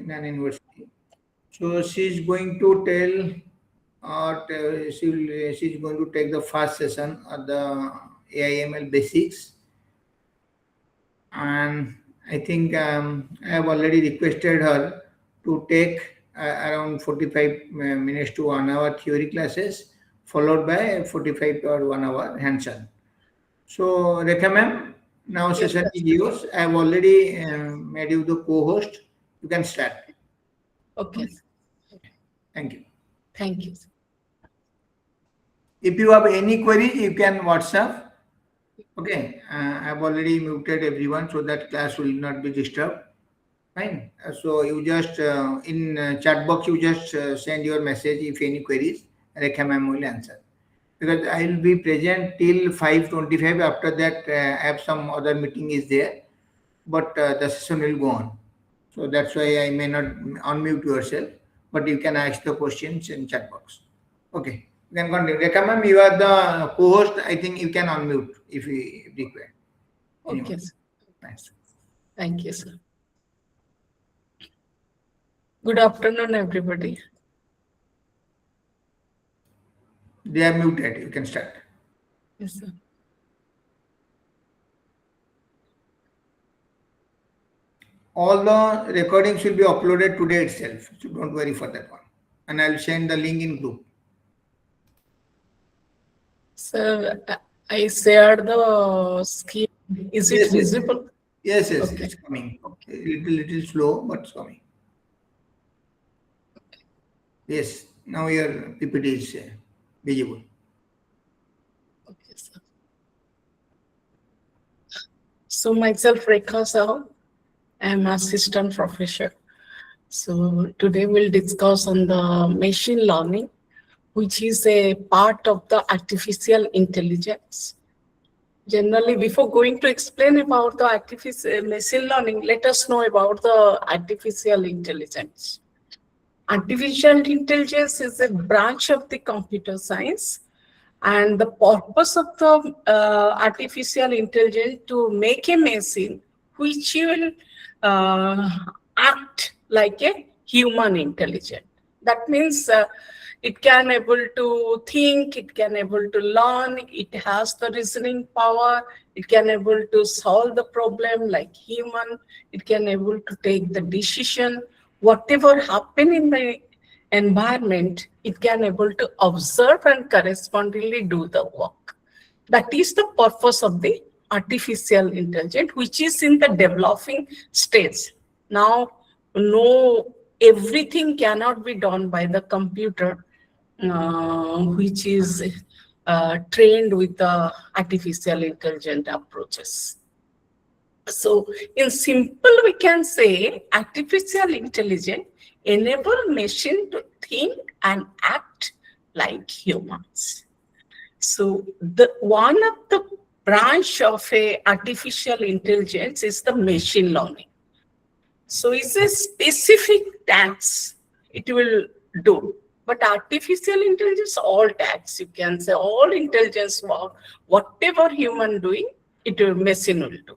in an university. So she's going to tell, or she's going to take the first session of the AIML basics. And I think I have already requested her to take around 45 minutes to 1 hour theory classes, followed by 45 or 1 hour hands-on. So, Rekha ma'am, now Yes, session sir. is yours. I have already made you the co-host. You can start. Okay. Thank you. Thank you. If you have any queries, you can WhatsApp. Okay, I've already muted everyone so that class will not be disturbed. Fine. So you just in chat box you just send your message if any queries. Rekha ma'am will answer. Because I will be present till 5:25. After that, I have some other meeting is there, but the session will go on. So that's why I may not unmute yourself, but you can ask the questions in chat box. Okay, you can continue. Rekha ma'am, you are the co-host. I think you can unmute if you require. Okay, sir. Thanks. Thank you, sir. Good afternoon, everybody. They are muted. You can start. Yes, sir. All the recordings will be uploaded today itself. So don't worry for that one. And I'll send the link in group. So I shared the scheme. Is it Yes, yes. visible? Yes, yes, Okay. it's coming. Okay. Little slow, but it's coming. Yes, now your PPT is visible. Okay, sir. So myself, Rekha Sahu. I'm assistant professor. So today we'll discuss on the machine learning, which is a part of the artificial intelligence. Generally, before going to explain about the artificial machine learning, let us know about the artificial intelligence. Artificial intelligence is a branch of the computer science, and the purpose of the artificial intelligence to make a machine which will act like a human intelligence. That means it can able to think, it can able to learn, it has the reasoning power, it can able to solve the problem like human, it can able to take the decision. Whatever happen in the environment, it can able to observe and correspondingly do the work. That is the purpose of the artificial intelligence, which is in the developing stage. Now, no, everything cannot be done by the computer, which is trained with the artificial intelligence approaches. So in simple, we can say artificial intelligence enable machine to think and act like humans. So the one of the branch of a artificial intelligence is the machine learning. So it's a specific task it will do. But artificial intelligence, all tasks, you can say, all intelligence work, whatever human doing, it will machine will do.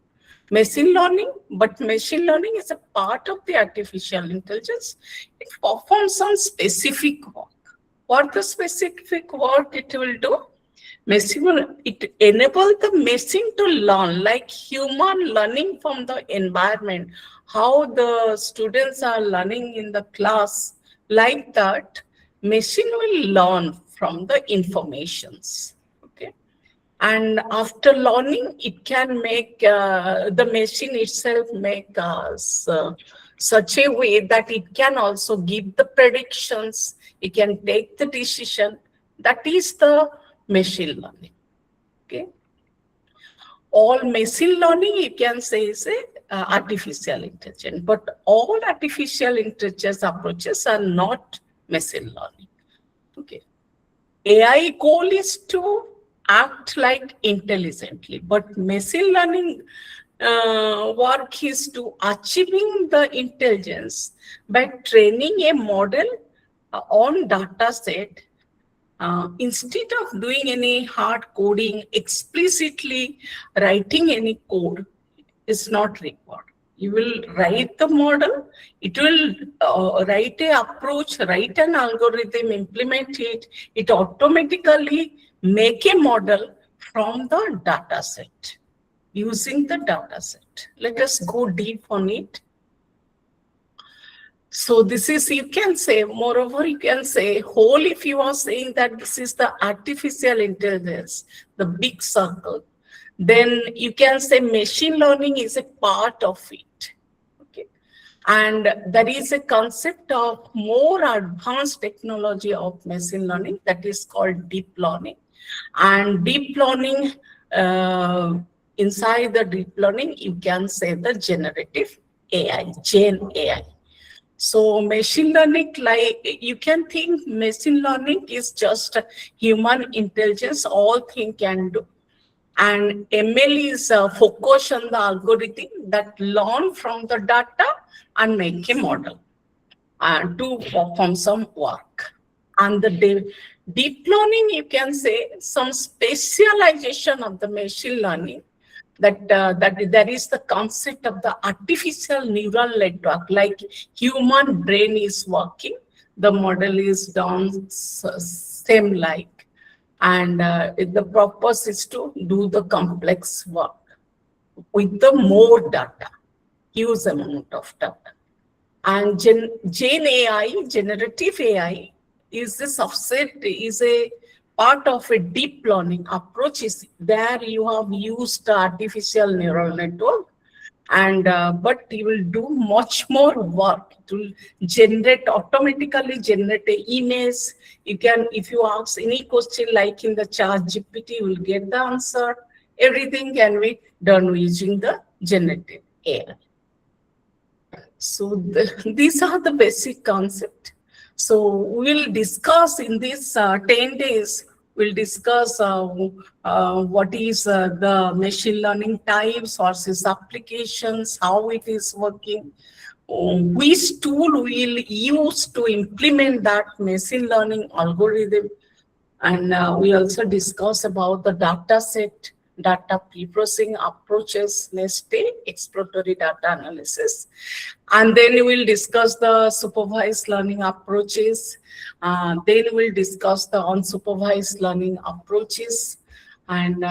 Machine learning, but machine learning is a part of the artificial intelligence. It performs some specific work. What the specific work it will do? It enables the machine to learn, like human learning from the environment, how the students are learning in the class, like that, machine will learn from the informations. Okay. And after learning, it can make the machine itself make such a way that it can also give the predictions, it can take the decision. That is the machine learning. Okay. All machine learning, you can say, is artificial intelligence, but all artificial intelligence approaches are not machine learning. Okay. AI goal is to act like intelligently, but machine learning work is to achieving the intelligence by training a model on data set. Instead of doing any hard coding, explicitly writing any code is not required. You will write the model, it will write a approach, write an algorithm, implement it, it automatically make a model from the data set, using the data set. Let us go deep on it. So this is, you can say, moreover, you can say whole, if you are saying that this is the artificial intelligence, the big circle, then you can say machine learning is a part of it. Okay. And there is a concept of more advanced technology of machine learning that is called deep learning. And deep learning, inside the deep learning, you can say the generative AI, Gen AI. So machine learning, like you can think machine learning is just human intelligence, all thing can do. And ML is focus on the algorithm that learn from the data and make a model to perform some work. And the deep learning, you can say some specialization of the machine learning, that there is the concept of the artificial neural network, like human brain is working, the model is done same like, and the purpose is to do the complex work with the more data, huge amount of data. And Gen AI, generative AI, is a subset, is a part of a deep learning approach. Is there you have used artificial neural network, and but you will do much more work. It will generate, automatically generate an image. You can, if you ask any question like in the chat GPT, you will get the answer. Everything can be done using the generative AI. So these are the basic concept. So we'll discuss in this 10 days, we'll discuss what is the machine learning types versus applications, how it is working, which tool we'll use to implement that machine learning algorithm. And we also discuss about the data set, data pre-processing approaches, next day, exploratory data analysis. And then we'll discuss the supervised learning approaches. Then we'll discuss the unsupervised learning approaches. And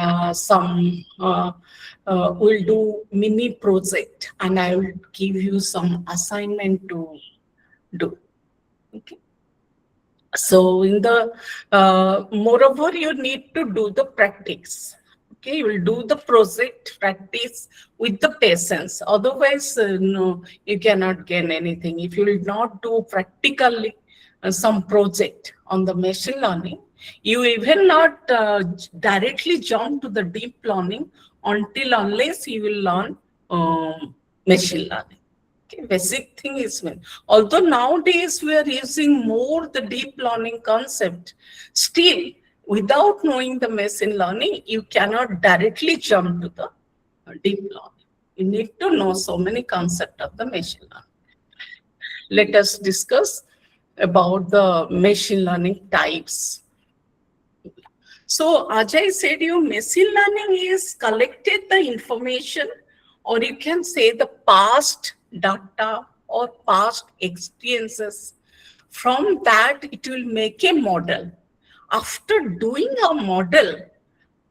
we'll do mini project, and I will give you some assignment to do. Okay. So in the, moreover, you need to do the practice. Okay, you will do the project practice with the patients. Otherwise, no, you cannot gain anything. If you will not do practically some project on the machine learning, you even not directly jump to the deep learning until unless you will learn machine learning. Okay, basic thing is when, although nowadays we are using more the deep learning concept, still without knowing the machine learning, you cannot directly jump to the deep learning. You need to know so many concepts of the machine learning. Let us discuss about the machine learning types. So as I said, machine learning is collected the information, or you can say the past data or past experiences. From that, it will make a model. After doing a model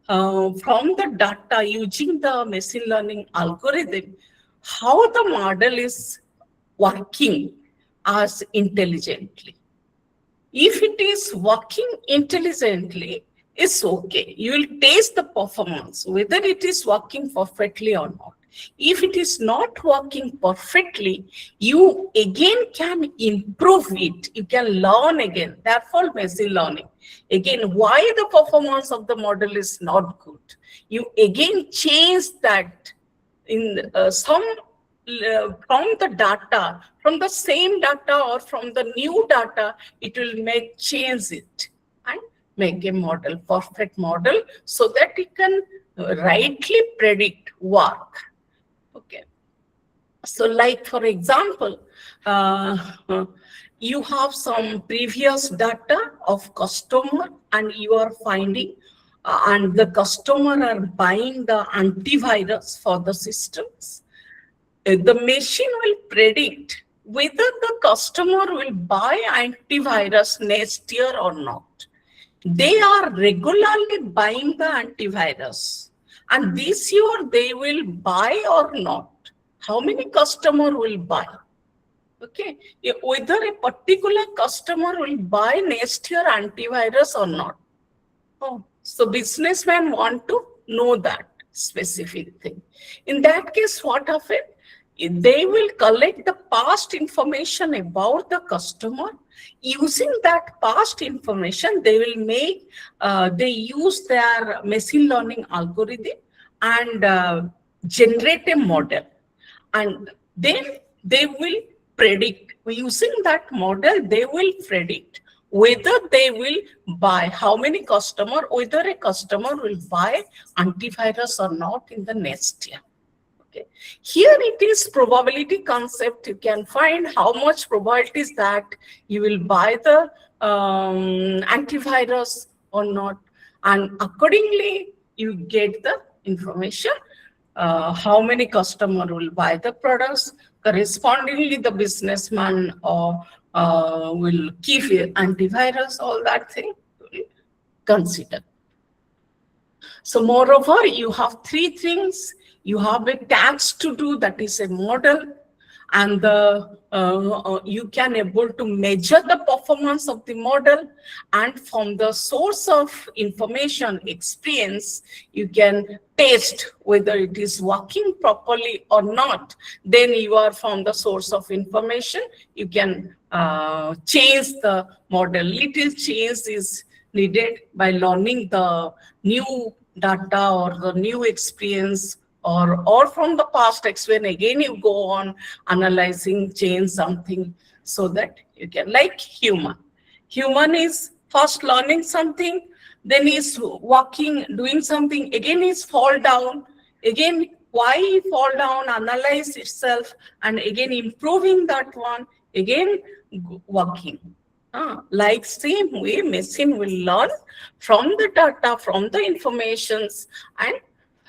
from the data using the machine learning algorithm, how the model is working as intelligently. If it is working intelligently, it's okay. You will taste the performance, whether it is working perfectly or not. If it is not working perfectly, you again can improve it. You can learn again. Therefore, machine learning. Again, why the performance of the model is not good? You again change that in some from the data, from the same data or from the new data, it will make change it and make a model, perfect model, so that it can rightly predict work. Okay. So like, for example, you have some previous data of customer and you are finding, and the customer are buying the antivirus for the systems. the machine will predict whether the customer will buy antivirus next year or not. They are regularly buying the antivirus, and this year they will buy or not. How many customer will buy? Okay, whether a particular customer will buy next year antivirus or not. Oh, so businessmen want to know that specific thing. In that case, what happens? They will collect the past information about the customer. Using that past information, they will make, they use their machine learning algorithm and generate a model. And then they will predict, using that model, they will predict whether they will buy, how many customer, whether a customer will buy antivirus or not in the next year. Okay. Here it is probability concept. You can find how much probability is that you will buy the antivirus or not, and accordingly you get the information. How many customer will buy the products, correspondingly the businessman will keep antivirus, all that thing will consider. So moreover, you have three things. You have a task to do, that is a model, and you can able to measure the performance of the model, and from the source of information, experience, you can test whether it is working properly or not. Then you are from the source of information, you can change the model. Little change is needed by learning the new data or the new experience, or from the past experience. Again, you go on analyzing, change something, so that you can, like human. Human is first learning something, then he's walking, doing something, again he's fall down, again why he fall down, analyze itself, and again improving that one, again working. Like same way, machine will learn from the data, from the informations, and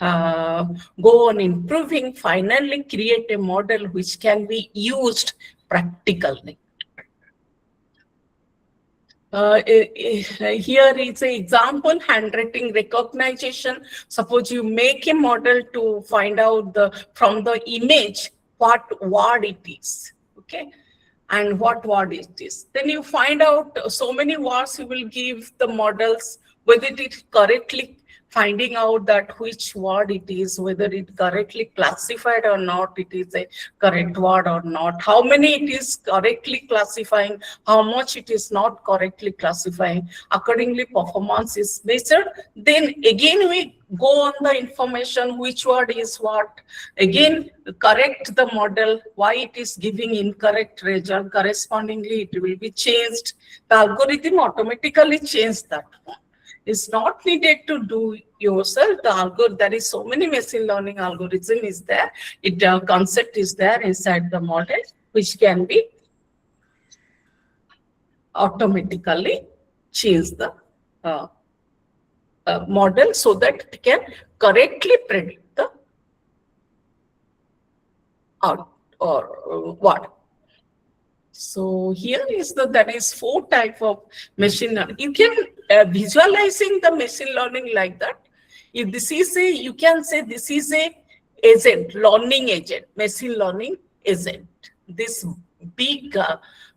go on improving, finally create a model which can be used practically. Here is an example, handwriting recognition. Suppose you make a model to find out from the image what word it is, okay, and what word it is. Then you find out so many words, you will give the models whether it is correctly finding out that which word it is, whether it correctly classified or not, it is a correct word or not, how many it is correctly classifying, how much it is not correctly classifying. Accordingly, performance is measured. Then again, we go on the information, which word is what, again correct the model, why it is giving incorrect result, correspondingly it will be changed. The algorithm automatically changes that one. It's not needed to do yourself. The algorithm, there is so many machine learning algorithm is there. Concept is there inside the model, which can be automatically change the model, so that it can correctly predict the out or what. So here is there is 4 types of machine learning. You can visualizing the machine learning like that. If this is you can say this is a agent, learning agent, machine learning agent. This big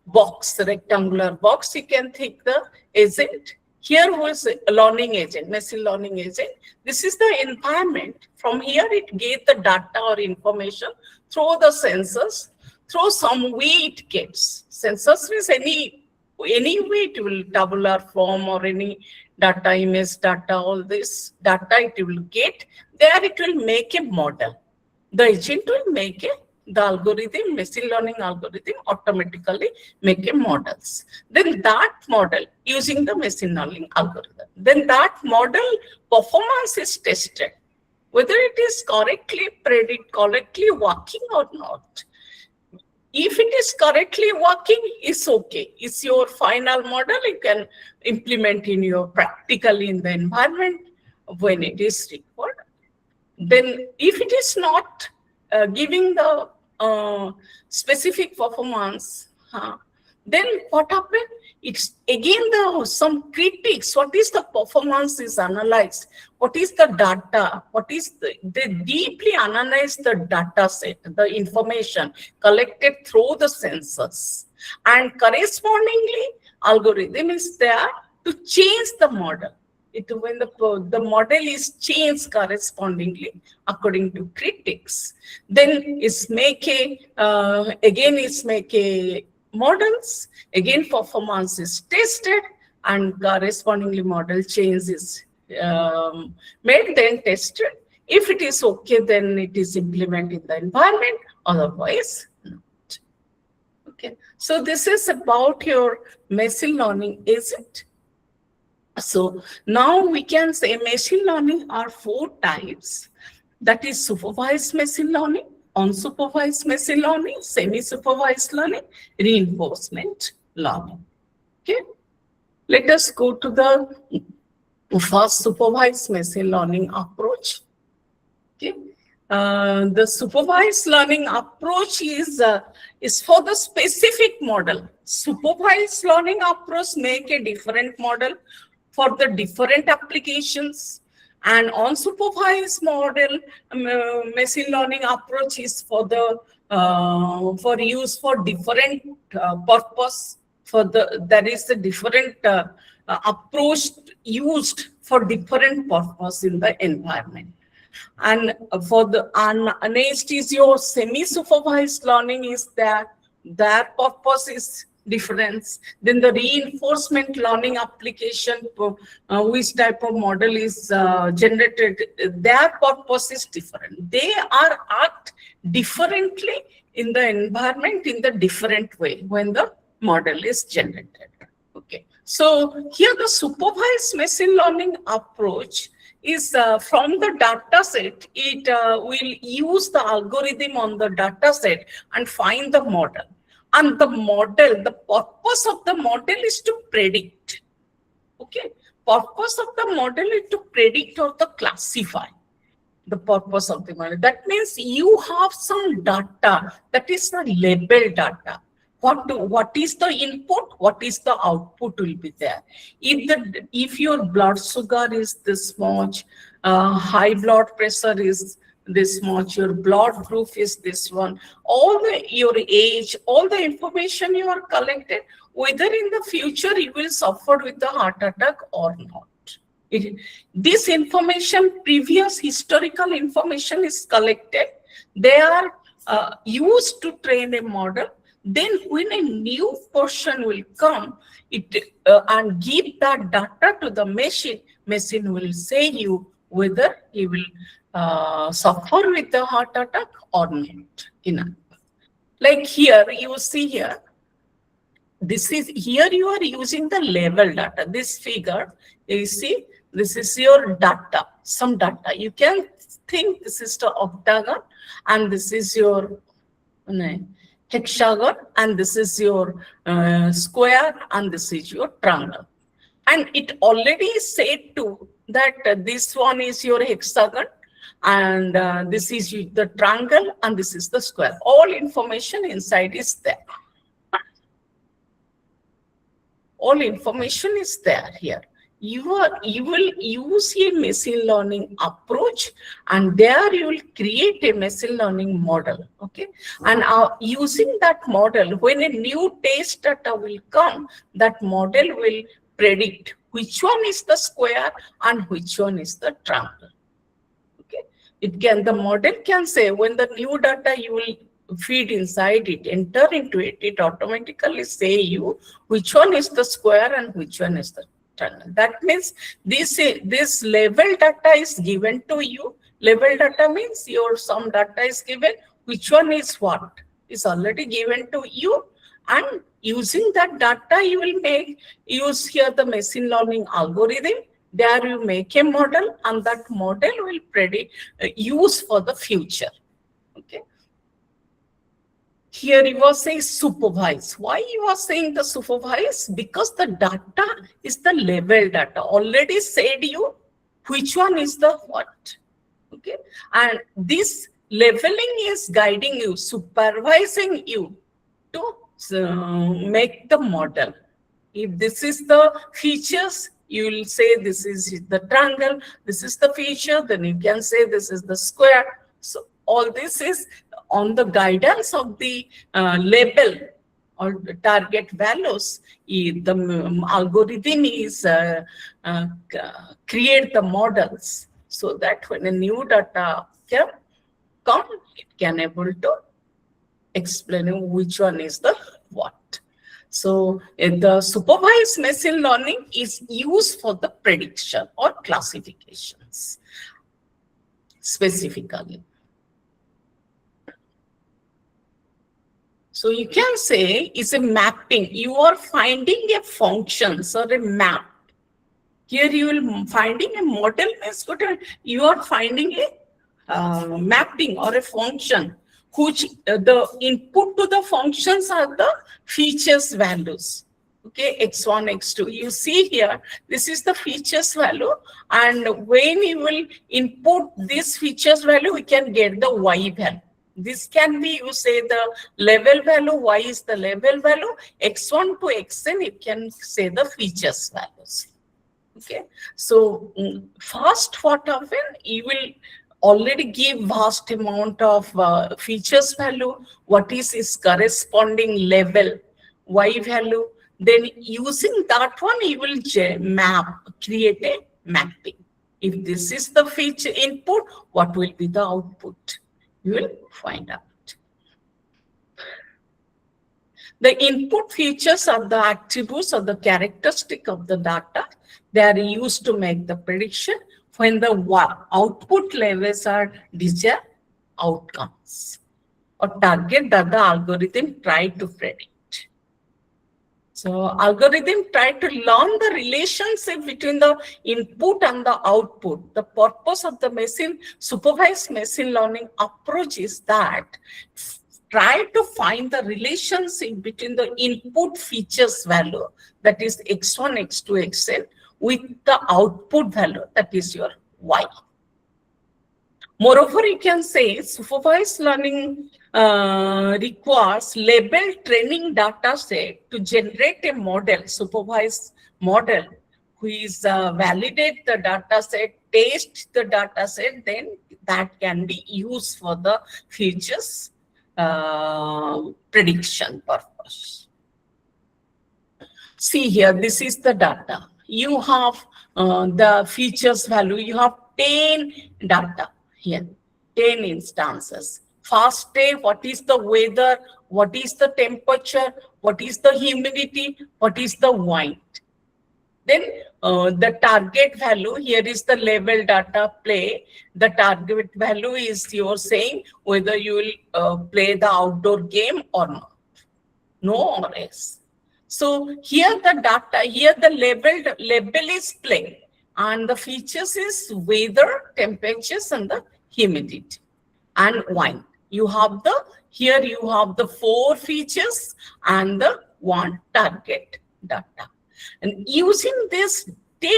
box, rectangular box, you can think the agent. Here was a learning agent, machine learning agent. This is the environment. From here, it gets the data or information through the sensors. Through some way it gets. Sensors means any way it will, tabular form or any data, image data, all this data it will get. There it will make a model. The agent will make the algorithm, machine learning algorithm automatically make a models. Then that model using the machine learning algorithm. Then that model performance is tested. Whether it is correctly correctly working or not. If it is correctly working, it's okay. It's your final model. You can implement in your practically in the environment when it is required. Then if it is not giving the specific performance, then what happened? It's again some critics. What is the performance is analyzed? What is the data? What is they deeply analyze the data set, the information collected through the sensors, and correspondingly algorithm is there to change the model. When the model is changed correspondingly according to critics, then it's make a models, again performance is tested, and correspondingly model change is made, then tested. If it is okay, then it is implemented in the environment, otherwise not. Okay, so this is about your machine learning, is it? So now we can say machine learning are 4 types. That is supervised machine learning, unsupervised machine learning, semi-supervised learning, reinforcement learning. Okay, let us go to the first supervised machine learning approach. Okay, the supervised learning approach is for the specific model. Supervised learning approach make a different model for the different applications, and unsupervised model machine learning approach is for the for use for different purpose. There is a different approach used for different purpose in the environment. And for the next is your semi-supervised learning is that their purpose is difference. Then the reinforcement learning application, which type of model is generated, their purpose is different. They are act differently in the environment in the different way when the model is generated. Okay, so here the supervised machine learning approach is from the data set. It will use the algorithm on the data set and find the model. And the model, the purpose of the model is to predict. Okay, purpose of the model is to predict or to classify. The purpose of the model. That means you have some data, that is the label data. What is the input, what is the output will be there. If your blood sugar is this much, high blood pressure is this much, your blood group is this one, your age, all the information you are collected, whether in the future you will suffer with the heart attack or not. This information, previous historical information is collected. They are used to train a model. Then when a new person will come and give that data to the machine will say you whether he will suffer with the heart attack or not. Like here, you see here, here you are using the level data. This figure, you see, this is your data, some data. You can think this is the octagon, and this is your hexagon, and this is your square, and this is your triangle. And it already said to that this one is your hexagon, and this is the triangle, and this is the square. All information inside is there. All information is there here. You will use a machine learning approach, and there you will create a machine learning model. Okay, and using that model, when a new test data will come, that model will predict which one is the square and which one is the triangle. Okay, the model can say when the new data you will feed inside it, enter into it, it automatically say you which one is the square and which one is the triangle. That means this level data is given to you. Level data means some data is given. Which one is what is already given to you, and using that data you will use here the machine learning algorithm. There you make a model, and that model will predict use for the future. Okay. Here you are saying supervise. Why you are saying the supervise? Because the data is the level data. Already said you which one is the what. Okay, and this leveling is guiding you, supervising you to make the model. If this is the features, you will say this is the triangle, this is the feature, then you can say this is the square. So all this is on the guidance of the label or target values. The algorithm is create the models so that when a new data come, it can able to explain which one is the what. So the supervised machine learning is used for the prediction or classifications specifically. So you can say it's a mapping. You are finding a function or a map. Here you will finding a model means you are finding a mapping or a function which the input to the functions are the features values. Okay, x1, x2. You see here, this is the features value, and when you will input this features value, we can get the y value. This can be, you say the level value, y is the level value, x1 to xn, you can say the features values. Okay, so first what happen, you will already give vast amount of features value, what is its corresponding level, y value, then using that one, you will create a mapping. If this is the feature input, what will be the output? You will find out. The input features are the attributes or the characteristic of the data. They are used to make the prediction when the output levels are desired outcomes or target that the algorithm try to predict. So algorithm try to learn the relationship between the input and the output. The purpose of the supervised machine learning approach is that try to find the relationship between the input features value, that is x1, x2, xn, with the output value, that is your y. Moreover, you can say supervised learning requires label training data set to generate a model, supervised model, who is validate the data set, test the data set, then that can be used for the features prediction purpose. See here, this is the data. You have the features value, you have 10 data here, 10 instances. First day, what is the weather, what is the temperature, what is the humidity, what is the wind. Then the target value, here is the level data play. The target value is you're saying whether you will play the outdoor game or not. No or yes. So here the data, here the label is play, and the features is weather, temperatures, and the humidity and wind. You have here you have the 4 features and the 1 target data. And using this 10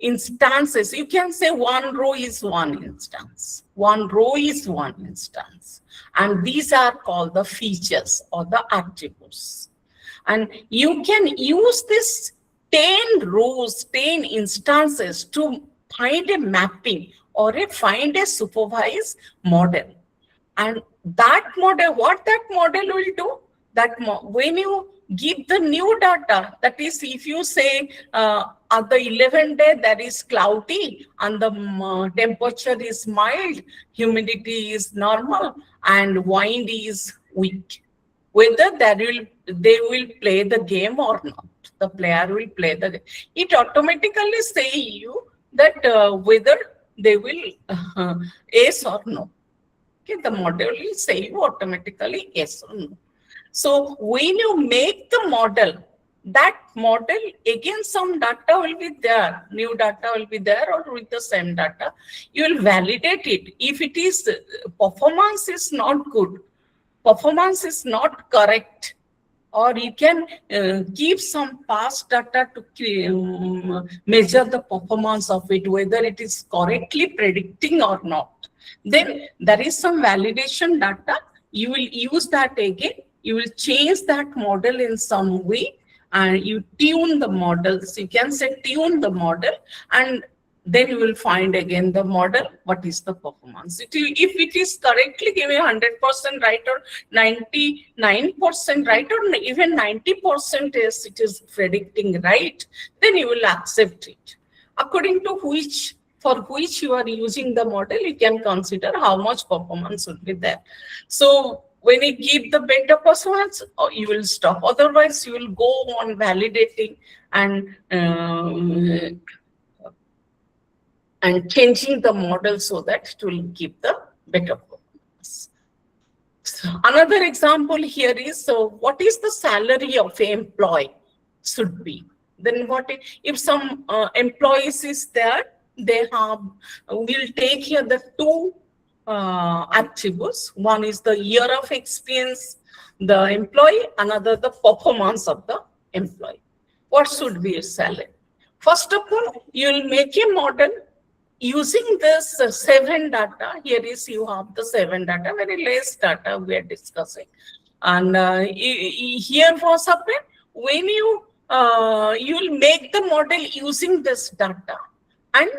instances, you can say one row is one instance, one row is one instance. And these are called the features or the attributes. And you can use this 10 rows, 10 instances to find a mapping or find a supervised model. And that model, what that model will do, that when you give the new data, that is, if you say at the 11th day there is cloudy and the temperature is mild, humidity is normal, and wind is weak, whether they will play the game or not. The player will play the game. It automatically say you that whether they will yes or no. Okay, the model will say you automatically yes or no. So when you make the model, that model, again some data will be there, new data will be there, or with the same data, you will validate it. If it is, performance is not good, performance is not correct, or you can keep some past data to measure the performance of it, whether it is correctly predicting or not. Then there is some validation data. You will use that again. You will change that model in some way, and you tune the models. You can say tune the model, and then you will find again the model, what is the performance. If it is correctly giving 100% right or 99% right or even 90% is it is predicting right, then you will accept it. According to for which you are using the model, you can consider how much performance will be there. So when you give the better performance, you will stop. Otherwise, you will go on validating and changing the model so that it will give the better performance. So another example here is, what is the salary of an employee should be? Then what if some employees is there, they have, we'll take here the two attributes. One is the year of experience, the employee, another the performance of the employee. What should be his salary? First of all, you'll make a model using this 7 data. Here is, you have the 7 data, very less data we are discussing. And here was happened when you will make the model using this data, and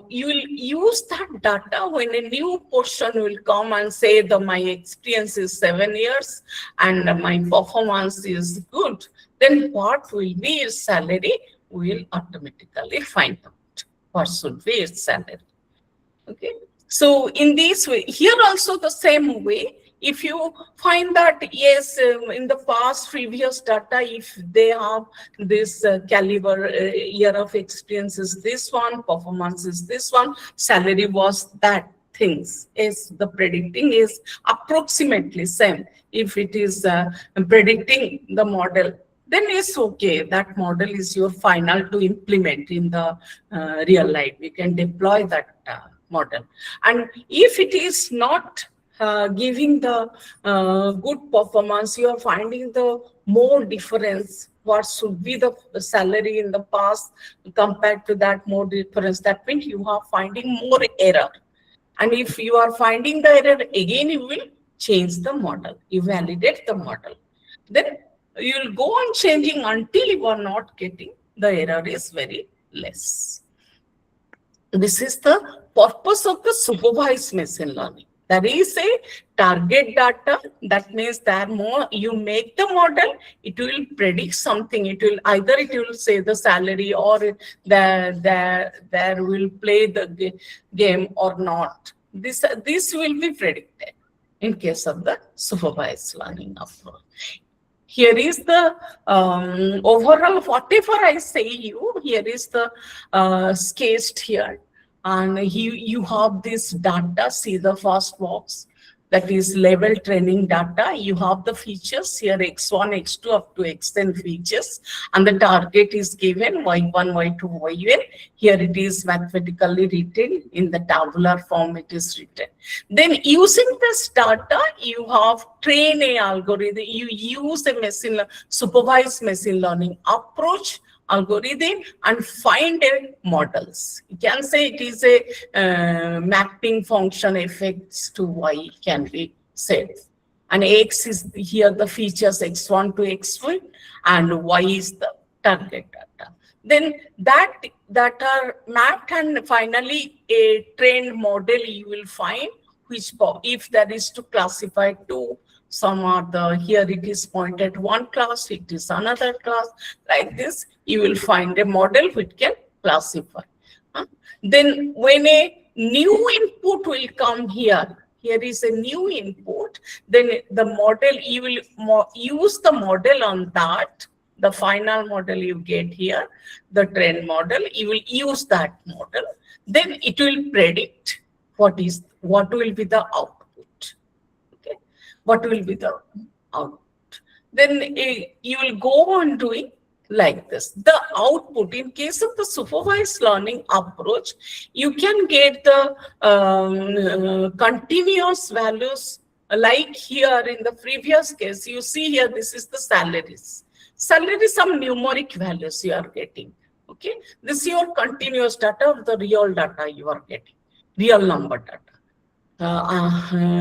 you will use that data when a new person will come and say that my experience is 7 years and my performance is good. Then what will be his salary? We will automatically find out what should be its salary. Okay. So in this way, here also the same way, if you find that, yes, in the past previous data, if they have this caliber, year of experience is this one, performance is this one, salary was that things, is the predicting is approximately same. If it is predicting the model, then it's okay. That model is your final to implement in the real life. You can deploy that model. And if it is not giving the good performance, you are finding the more difference. What should be the salary in the past compared to that more difference? That means you are finding more error. And if you are finding the error, again you will change the model. You validate the model. Then you will go on changing until you are not getting the error is very less. This is the purpose of the supervised machine learning. There is a target data. That means that more you make the model, it will predict something. It will either say the salary, or there will play the game or not. This will be predicted in case of the supervised learning approach. Here is the overall, whatever I say you, here is the sketched here. And you have this data, see the first box, that is level training data. You have the features here, x1, x2 up to xn features, and the target is given y1, y2, yn. Here it is mathematically written in the tabular form, it is written. Then using this data, you have train a algorithm. You use a supervised machine learning approach algorithm and find models. You can say it is a mapping function effects to y can be said. And x is here the features x1 to x1, and y is the target data. Then that are mapped, and finally a trained model you will find, which if that is to classify two, some are the, here it is pointed one class, it is another class, like this, you will find a model which can classify. Then when a new input will come here is a new input, then the model, you will use the model on that, the final model you get here, the trained model, you will use that model, then it will predict what will be the output. What will be the output? Then you will go on doing like this. The output, in case of the supervised learning approach, you can get the continuous values, like here in the previous case. You see here, this is the salaries. Salary, some numeric values you are getting. Okay, this is your continuous data of the real data you are getting, real number data.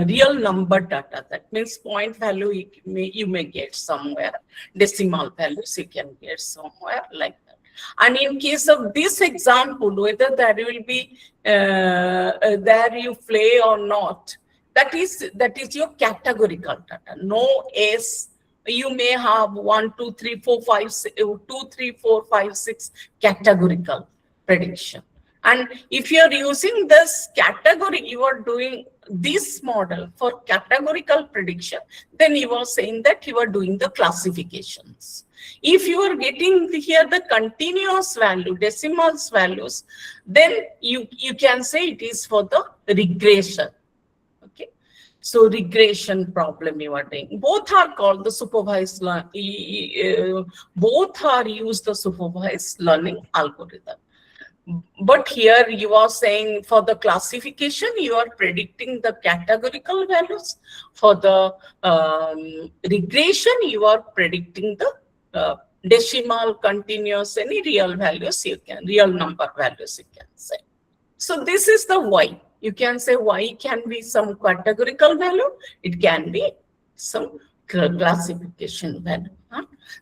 real number data. That means point value you may get somewhere, decimal values you can get somewhere like that. And in case of this example, whether there will be there you play or not, that is your categorical data. No S. You may have 1, 2, 3, 4, 5, 2, 3, 4, 5, 6 categorical prediction. And if you are using this category, you are doing this model for categorical prediction, then you are saying that you are doing the classifications. If you are getting here the continuous value, decimals values, then you can say it is for the regression. Okay. So regression problem you are doing. Both are called the supervised learning. Both are used the supervised learning algorithm. But here you are saying for the classification, you are predicting the categorical values. For the regression, you are predicting the decimal, continuous, any real values you can, real number values you can say. So this is the Y. You can say Y can be some categorical value. It can be some classification value.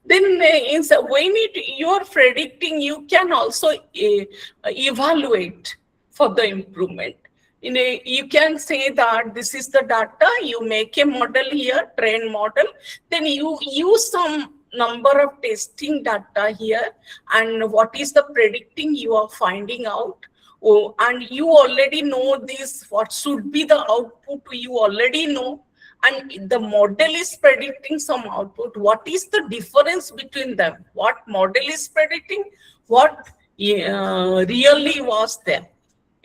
Then when you are predicting, you can also evaluate for the improvement. You can say that this is the data, you make a model here, train model, then you use some number of testing data here, and what is the predicting you are finding out. Oh, and you already know this, what should be the output, you already know. And the model is predicting some output. What is the difference between them? What model is predicting? What really was there?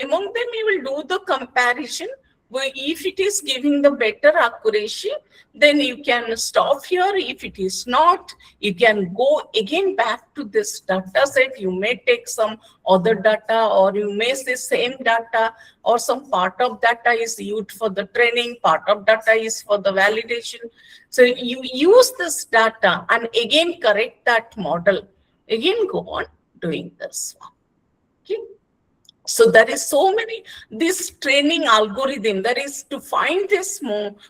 Among them, you will do the comparison. Where if it is giving the better accuracy, then you can stop here. If it is not, you can go again back to this data set. You may take some other data, or you may say same data, or some part of data is used for the training, part of data is for the validation. So you use this data and again correct that model. Again go on doing this one. Okay. So there is so many, this training algorithm, that is to find this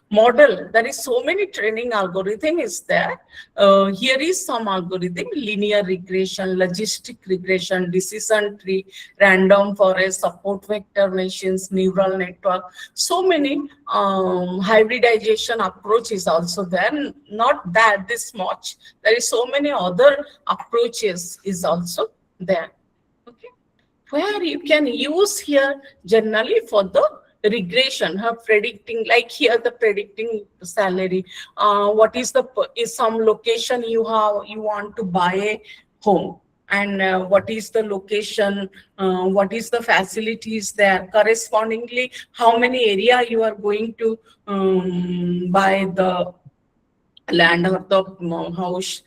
model, there is so many training algorithm is there. Here is some algorithm: linear regression, logistic regression, decision tree, random forest, support vector machines, neural network. So many hybridization approach is also there. Not that this much. There is so many other approaches is also there. Okay. Where you can use here generally for the regression, predicting, like here the predicting salary. What is some location you want to buy a home, and what is the location, what is the facilities there, correspondingly how many area you are going to buy the land or the house,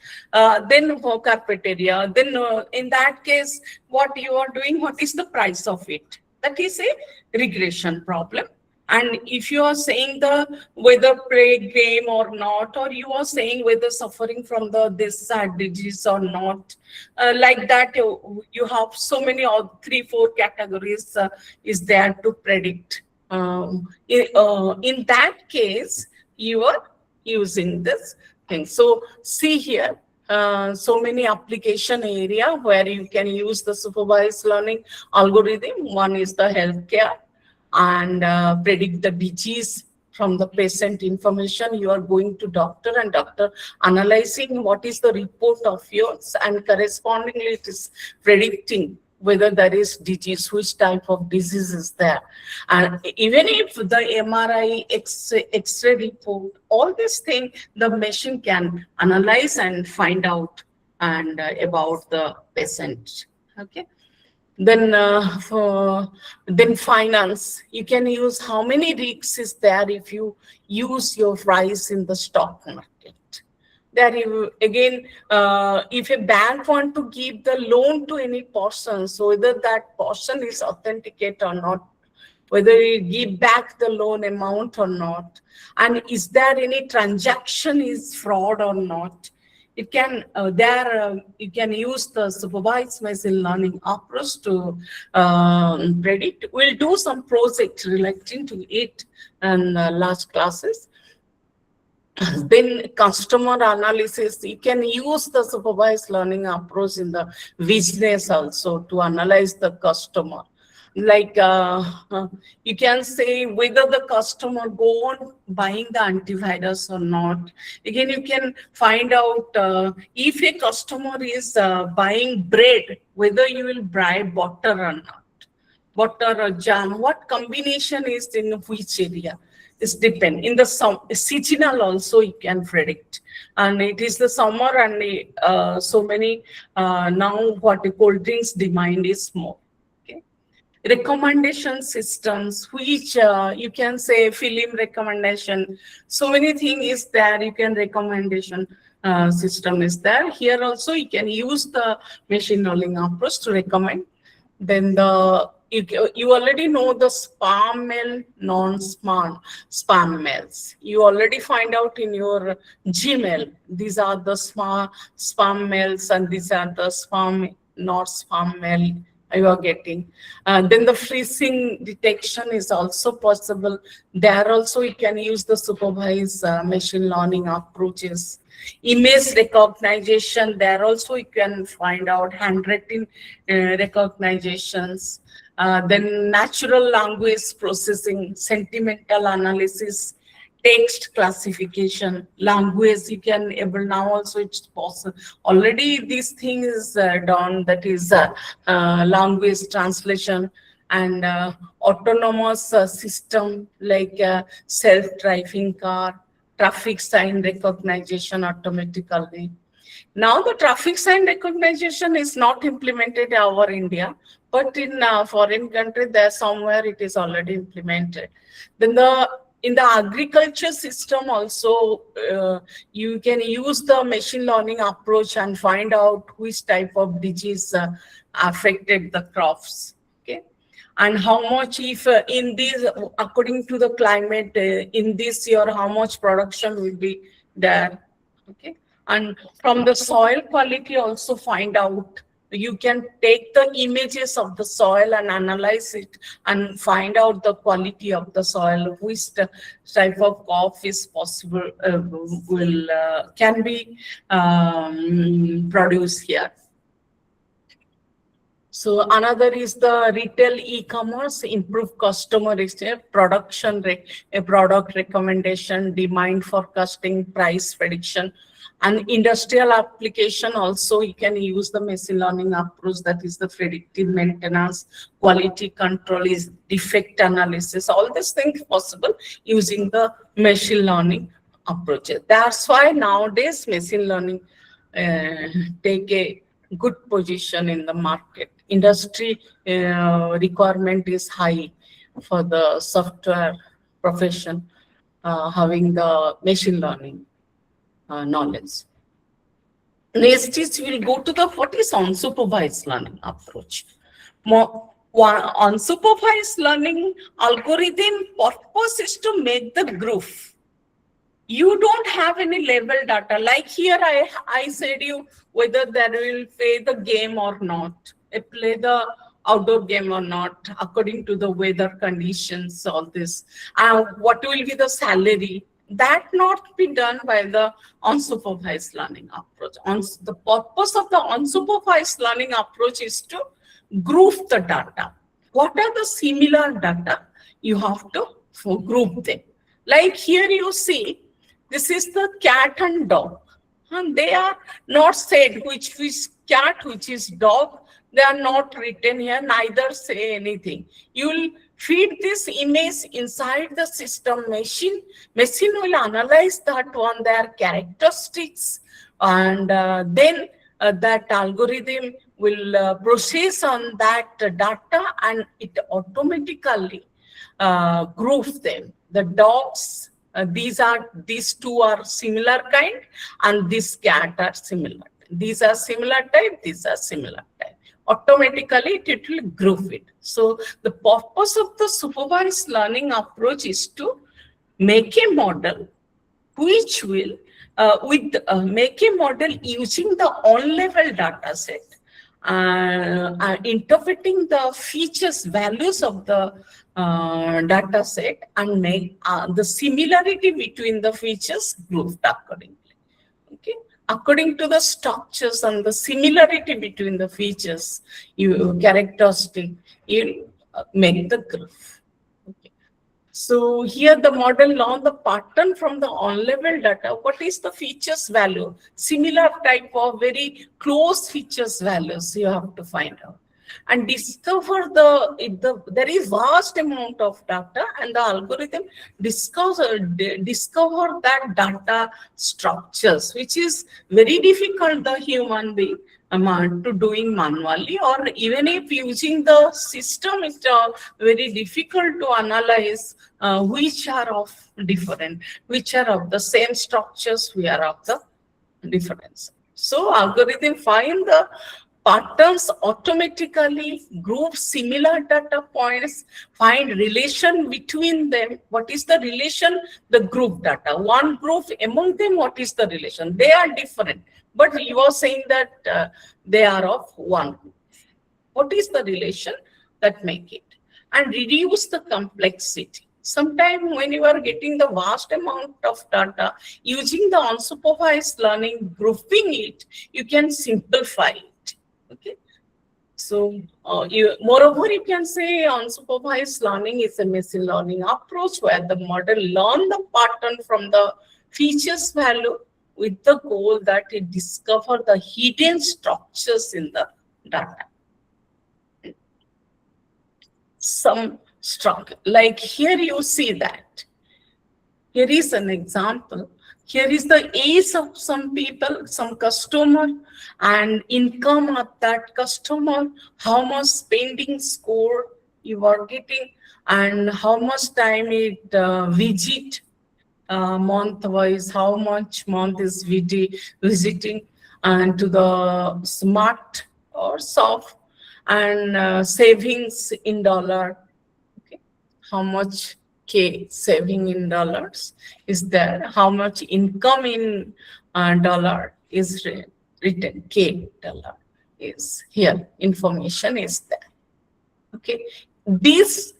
then for carpet area, then in that case what you are doing, what is the price of it, that is a regression problem. And if you are saying the whether plague game or not, or you are saying whether suffering from this sad disease or not, like that you have so many 3-4 categories is there to predict. In that case you are using this thing. So see here, so many application area where you can use the supervised learning algorithm. One is the healthcare, and predict the disease from the patient information. You are going to doctor, and doctor analyzing what is the report of yours, and correspondingly it is predicting whether there is disease, which type of disease is there. And even if the MRI, X-ray report, all these things, the machine can analyze and find out and about the patient. Okay. Then then finance, you can use how many risks is there if you use your price in the stock market. There you, again, if a bank want to give the loan to any person, so whether that person is authenticate or not, whether you give back the loan amount or not, and is there any transaction is fraud or not, It can you can use the supervised machine learning approach to predict. We'll do some project relating to it in large classes. Then customer analysis, you can use the supervised learning approach in the business also to analyze the customer. Like you can say whether the customer go on buying the antivirus or not. Again, you can find out if a customer is buying bread, whether you will buy butter or not. Butter or jam, what combination is in which area? It's depend. In the seasonal also you can predict, and it is the summer and so many now what the cold drinks demand is more. Okay, recommendation systems, which you can say film recommendation. So many things is there. You can recommendation system is there. Here also you can use the machine learning approach to recommend. Then you already know the spam mail, non-spam mails. You already find out in your Gmail, these are the spam mails and these are the spam, not spam mail you are getting. Then the phishing detection is also possible. There also you can use the supervised machine learning approaches. Image recognition, there also you can find out handwriting recognitions. Then natural language processing, sentimental analysis, text classification, language you can able now also it's possible. Already these things done, that is language translation and autonomous system like self-driving car, traffic sign recognition automatically. Now the traffic sign recognition is not implemented in our India, but in foreign country there somewhere it is already implemented. Then in the agriculture system also you can use the machine learning approach and find out which type of disease affected the crops. Okay, and how much if in this according to the climate in this year how much production will be there. Okay, and from the soil quality also find out. You can take the images of the soil and analyze it and find out the quality of the soil, which type of crop is possible can be produced here. So another is the retail e-commerce, improve customer experience, production, product recommendation, demand forecasting, price prediction. And industrial application also you can use the machine learning approach, that is the predictive maintenance, quality control, is defect analysis. All these things possible using the machine learning approaches. That's why nowadays machine learning take a good position in the market. Industry requirement is high for the software profession having the machine learning knowledge. Next is we'll go to the what is unsupervised learning approach. Unsupervised learning algorithm purpose is to make the groove. You don't have any level data. Like here I said you whether there will play the game or not, play the outdoor game or not, according to the weather conditions, all this. What will be the salary? That not be done by the unsupervised learning approach. The purpose of the unsupervised learning approach is to group the data. What are the similar data? You have to group them. Like here you see, this is the cat and dog. And they are not said which is cat, which is dog. They are not written here, neither say anything. You will feed this image inside the system machine. Machine will analyze that one, their characteristics, and then that algorithm will process on that data and it automatically groups them. The dogs, these two are similar kind, and this cat are similar. These are similar type, these are similar type. Automatically it will group it. So the purpose of the supervised learning approach is to make a model which will make a model using the on-level data set, interpreting the features, values of the data set, and make the similarity between the features grouped accordingly. Okay, according to the structures and the similarity between the features, characteristic, you make the graph. Okay. So here the model learn the pattern from the on-level data. What is the features value? Similar type of very close features values you have to find out. And discover there is vast amount of data, and the algorithm discover that data structures, which is very difficult the human being to doing manually, or even if using the system, it's very difficult to analyze which are of different, which are of the same structures, we are of the difference. So algorithm find the patterns automatically, group similar data points, find relation between them. What is the relation? The group data. One group among them, what is the relation? They are different, but you are saying that they are of one group. What is the relation that make it? And reduce the complexity. Sometimes when you are getting the vast amount of data, using the unsupervised learning, grouping it, you can simplify it. Okay, so moreover, you can say unsupervised learning is a machine learning approach where the model learn the pattern from the features value with the goal that it discover the hidden structures in the data. Some structure, like here you see that. Here is an example. Here is the age of some people, some customer, and income of that customer, how much spending score you are getting, and how much time it visit month-wise, how much month is visiting, and to the smart or soft, and savings in dollar. Okay, how much K saving in dollars is there, how much income in dollar is written, K dollar is here, information is there. Okay, this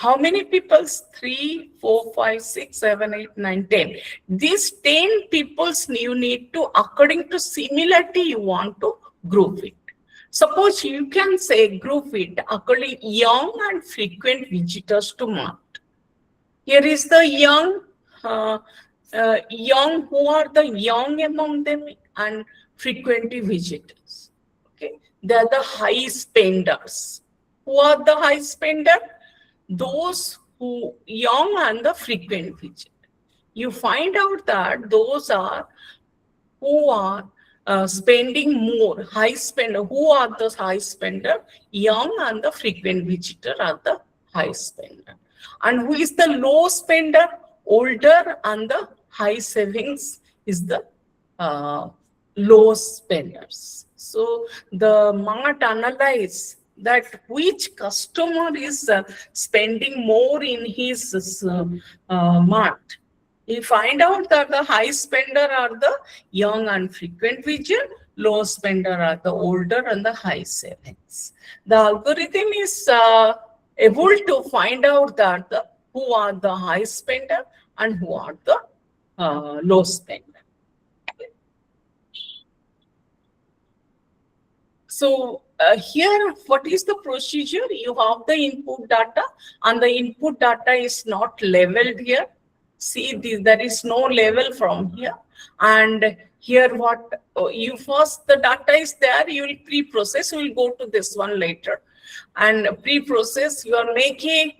how many people's 3, 4, 5, 6, 7, 8, 9, 10. These 10 people's you need to, according to similarity, you want to group it. Suppose you can say group it according young and frequent visitors to mart. Here is the young, who are the young among them and frequently visitors. Okay, they are the high spenders. Who are the high spender? Those who young and the frequent visitor. You find out that those are who are spending more, high spender. Who are the high spender? Young and the frequent visitor are the high spender. And who is the low spender? Older and the high savings is the low spenders. So the mart analyze that which customer is spending more in his mart. You find out that the high spender are the young and frequent visitor, low spender are the older and the high savings. The algorithm is able to find out that who are the high spender and who are the low spender. So here, what is the procedure? You have the input data, and the input data is not leveled here. See, there is no level from here. And here, what you first, the data is there, you will pre-process, we will go to this one later. And pre-process, you are making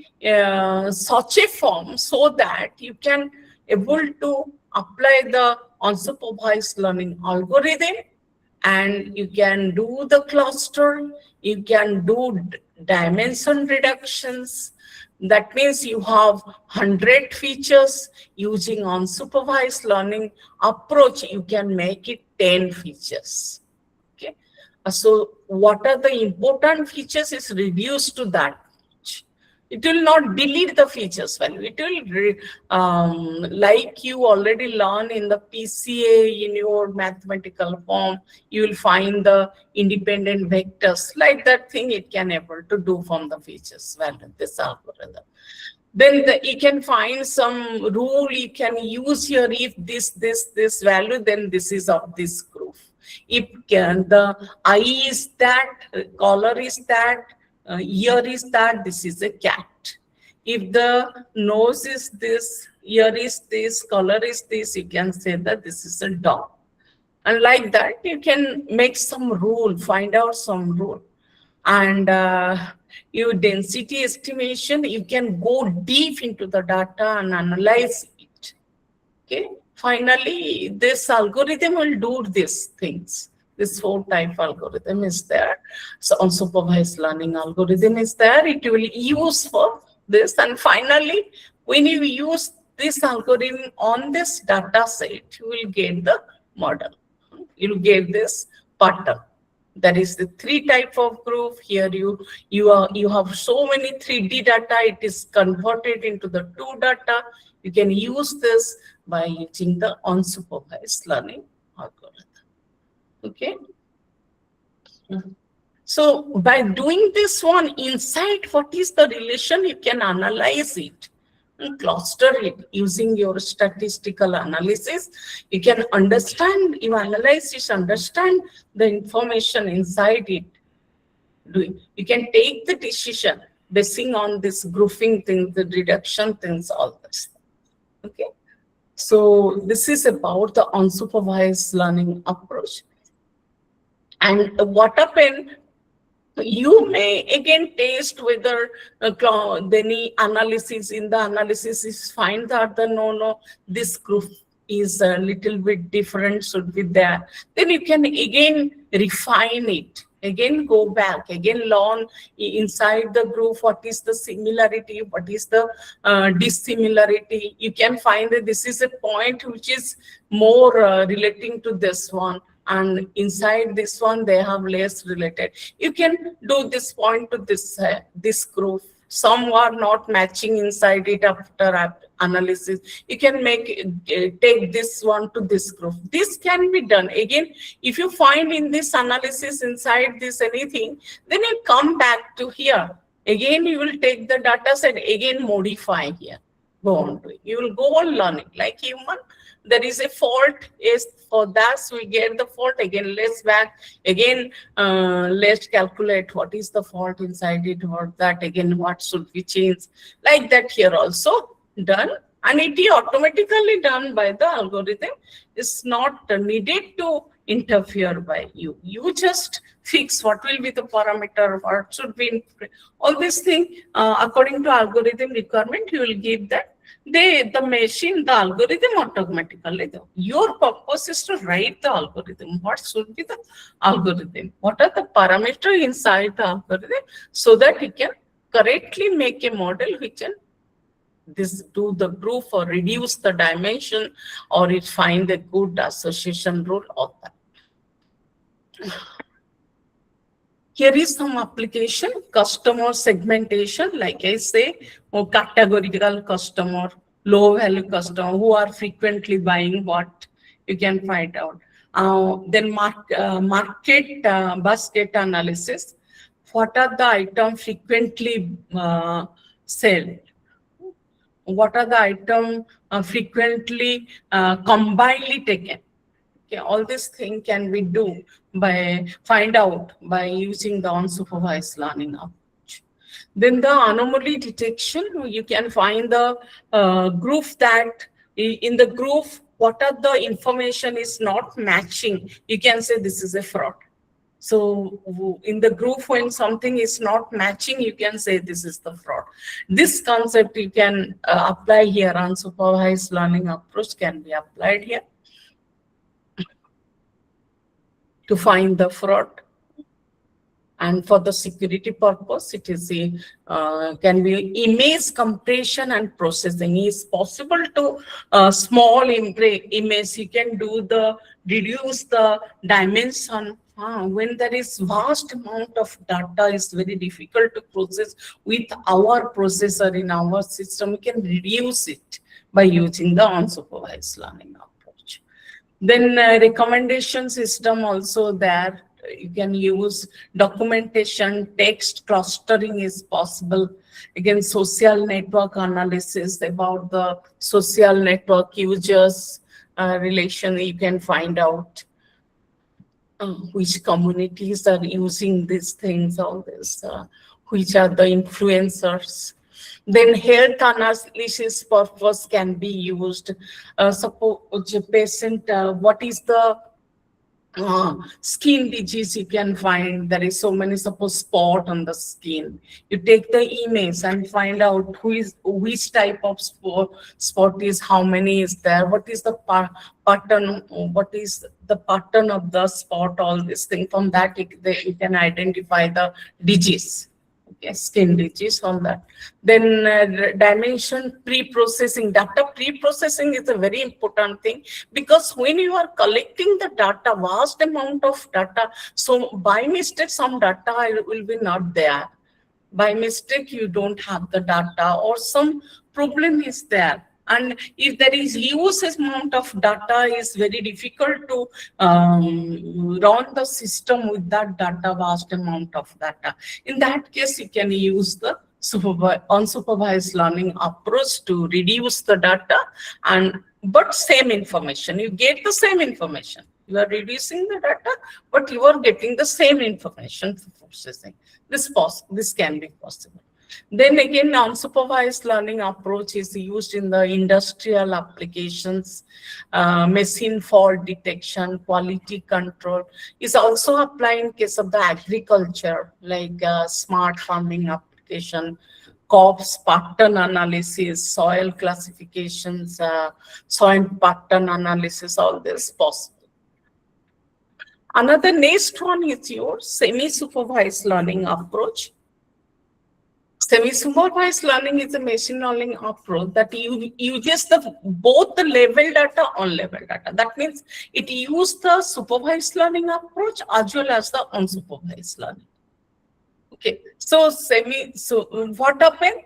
such a form so that you can able to apply the unsupervised learning algorithm, and you can do the cluster, you can do dimension reductions. That means you have 100 features. Using unsupervised learning approach, you can make it 10 features. Okay, so what are the important features is reduced to that much. It will not delete the features value. It will, like you already learn in the PCA in your mathematical form, you will find the independent vectors. Like that thing it can able to do from the features value, this algorithm. Then you can find some rule you can use here. If this value, then this is of this group. If the eye is that, color is that, ear is that, this is a cat. If the nose is this, ear is this, color is this, you can say that this is a dog. And like that, you can make some rule, find out some rule. And your density estimation, you can go deep into the data and analyze it. Okay. Finally, this algorithm will do these things. This 4-type algorithm is there. So unsupervised learning algorithm is there. It will use for this. And finally, when you use this algorithm on this data set, you will get the model. You will get this pattern. That is the 3 type of group. Here you have so many 3D data. It is converted into the 2 data. You can use this by using the unsupervised learning algorithm. Okay. So by doing this one inside, what is the relation? You can analyze it and cluster it using your statistical analysis. You can understand, you analyze it, understand the information inside it. You can take the decision basing on this grouping things, the reduction things, all this. Okay. So this is about the unsupervised learning approach. And what happened? You may again test whether any analysis in the analysis is find that this group is a little bit different, should be there. Then you can again refine it, again go back, again learn inside the group what is the similarity, what is the dissimilarity. You can find that this is a point which is more relating to this one, and inside this one they have less related. You can do this point to this group. Some are not matching inside it after analysis. You can take this one to this group. This can be done. Again, if you find in this analysis inside this anything, then you come back to here. Again, you will take the data set, again modify here. Go on to it. You will go on learning like human. There is a fault, is for that we get the fault, again let's back, again let's calculate what is the fault inside it, or that again what should we change. Like that here also done, and it is automatically done by the algorithm. It's not needed to interfere by you. You just fix what will be the parameter, what should be, all this thing according to algorithm requirement, you will give that. The machine, the algorithm automatically. Your purpose is to write the algorithm. What should be the algorithm? What are the parameters inside the algorithm, so that you can correctly make a model which can do the group or reduce the dimension, or it find a good association rule of that. Here is some application, customer segmentation, like I say, or categorical customer, low value customer who are frequently buying what, you can find out. Then market basket analysis. What are the items frequently sold? What are the items frequently combinedly taken? Okay, all this thing can be do by find out by using the unsupervised learning approach. Then the anomaly detection, you can find the group that in the group what are the information is not matching. You can say this is a fraud. So in the group when something is not matching, you can say this is the fraud. This concept you can apply here. Unsupervised learning approach can be applied here to find the fraud. And for the security purpose, it is can be image compression and processing. Is possible to small image. You can do the reduce the dimension when there is vast amount of data is very difficult to process with our processor in our system, we can reduce it by using the unsupervised learning approach. Then recommendation system also there. You can use documentation, text clustering is possible. Again, social network analysis about the social network users relation, you can find out which communities are using these things, all this, which are the influencers. Then health analysis purpose can be used. Suppose a patient, what is the skin disease you can find. There is so many, suppose spot on the skin. You take the image and find out which type of spot is, how many is there, what is the pattern, what is the pattern of the spot, all this thing. From that you can identify the disease. Okay, skin disease on that. Then dimension pre-processing. Data pre-processing is a very important thing, because when you are collecting the data, vast amount of data, so by mistake some data will be not there. By mistake you don't have the data, or some problem is there. And if there is huge amount of data, is very difficult to run the system with that data, vast amount of data. In that case, you can use the unsupervised learning approach to reduce the data, but same information. You get the same information. You are reducing the data, but you are getting the same information for processing. This can be possible. Then again, unsupervised learning approach is used in the industrial applications, machine fault detection, quality control. Is also applied in case of the agriculture, like smart farming application, crops pattern analysis, soil classifications, soil pattern analysis, all this possible. Another next one is your semi-supervised learning approach. Semi-supervised learning is a machine learning approach that uses both the level data and level data. That means it uses the supervised learning approach as well as the unsupervised learning. Okay, so what happened?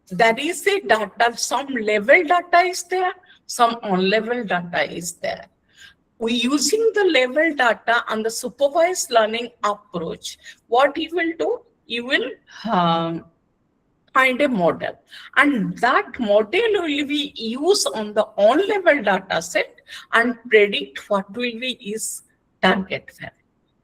There is a data, some level data is there, some on-level data is there. We using the level data and the supervised learning approach, what you will do? You will find a model, and that model will be used on the on-level data set and predict what will be is target value.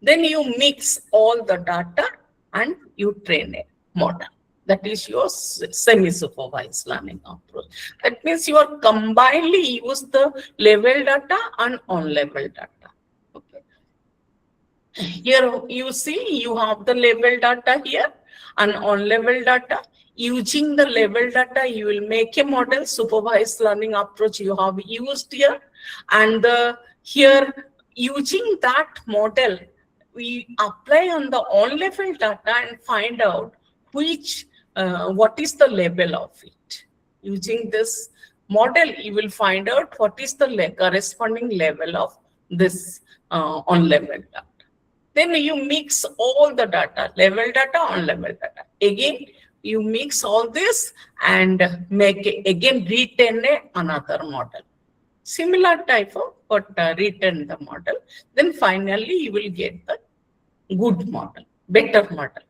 Then you mix all the data and you train a model. That is your semi-supervised learning approach. That means you are combinedly use the level data and on-level data. Here you see you have the level data here and on-level data. Using the level data, you will make a model. Supervised learning approach you have used here, and here using that model, we apply on the on-level data and find out what is the level of it. Using this model, you will find out what is the corresponding level of this on-level data. Then you mix all the data, level data, on-level data. Again, you mix all this and retain another model. Similar type of, but retain the model. Then finally, you will get the good model, better model.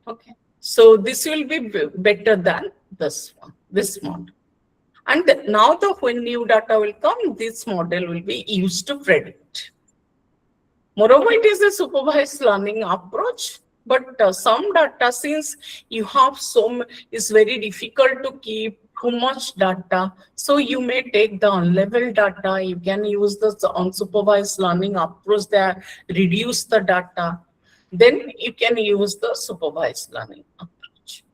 Okay. So this will be better than this one, this model. And now when new data will come, this model will be used to predict. Moreover, it is a supervised learning approach, but some data, since you have it's very difficult to keep too much data. So you may take the on-level data, you can use the unsupervised learning approach there, reduce the data. Then you can use the supervised learning approach.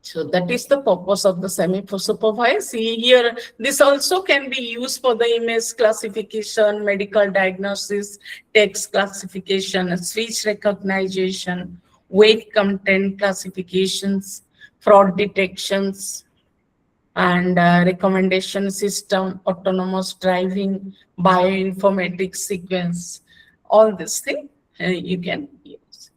So that is the purpose of the semi-supervised. Here, this also can be used for the image classification, medical diagnosis, text classification, speech recognition, weight content classifications, fraud detections, and recommendation system, autonomous driving, bioinformatics sequence, All this thing you can use.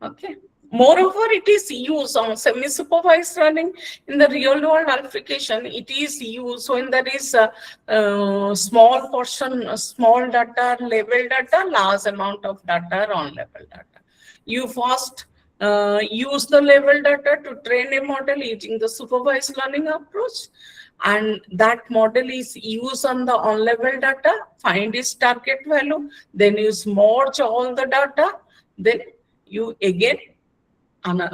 Okay. Moreover, it is used on semi-supervised learning in the real-world application. It is used when there is a small portion, small data, level data, large amount of data on level data. You first use the level data to train a model using the supervised learning approach, and that model is used on the on-level data, find its target value, then you merge all the data, then you again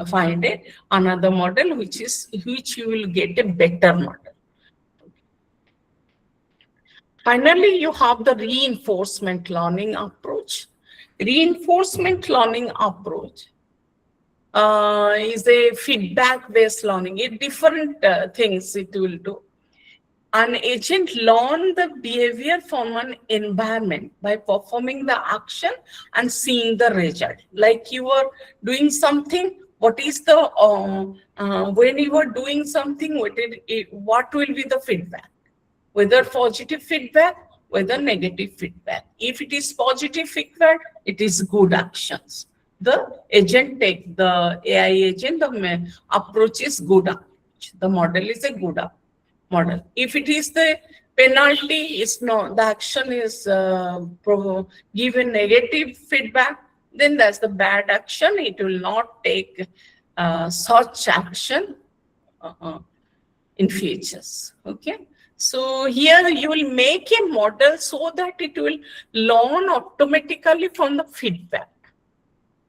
find another model which you will get a better model. Finally, you have the reinforcement learning approach. Reinforcement learning approach is a feedback-based learning. It different things it will do. An agent learns the behavior from an environment by performing the action and seeing the result. Like you are doing something, what is the when you are doing something, what will be the feedback? Whether positive feedback, whether negative feedback. If it is positive feedback, it is good actions. The AI agent, the approach is good approach. The model is a good model. If it is the penalty, is no, the action is given negative feedback, then that's the bad action. It will not take such action in futures. Okay. So here you will make a model so that it will learn automatically from the feedback.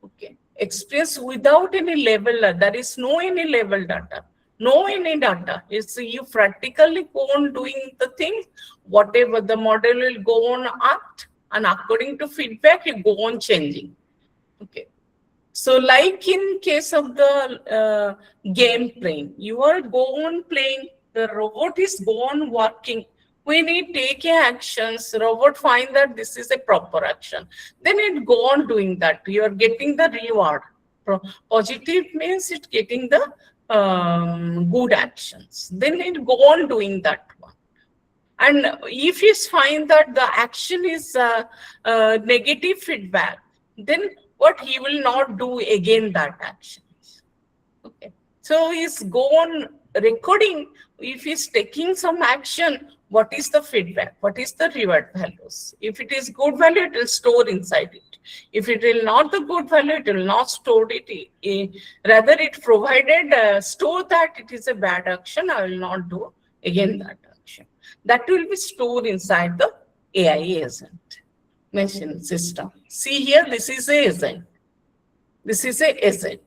Okay. Experience without any label. There is no any label data. No any data. It's you practically go on doing the thing, whatever the model will go on act, and according to feedback, you go on changing. Okay. So like in case of the game playing, you are go on playing, the robot is go on working. When it take actions, robot find that this is a proper action. Then it go on doing that. You are getting the reward. Positive means it getting the good actions. Then it go on doing that one. And if you find that the action is negative feedback, then what he will not do again that action. Okay. So he's go on recording. If he's taking some action, what is the feedback? What is the reward values? If it is good value, it will store inside it. If it will not the good value, it will not store it. Rather, it provided store that it is a bad action. I will not do again that action. That will be stored inside the AI agent machine system. See here, this is a agent. This is a agent.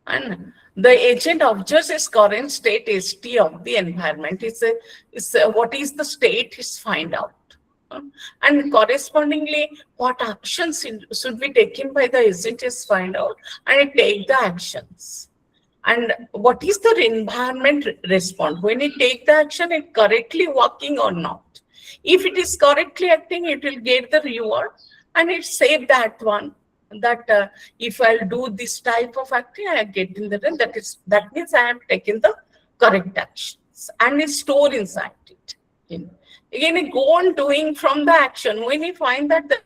And the agent observes its current state, ST of the environment. What is the state is find out. And correspondingly, what actions should be taken by the agent is find out, and it take the actions. And what is the environment respond? When it take the action, it correctly working or not. If it is correctly acting, it will get the reward, and it save that one. That if I'll do this type of acting, I get in the run. That means I have taken the correct actions, and it's stored inside it. Again, it go on doing from the action. When you find that the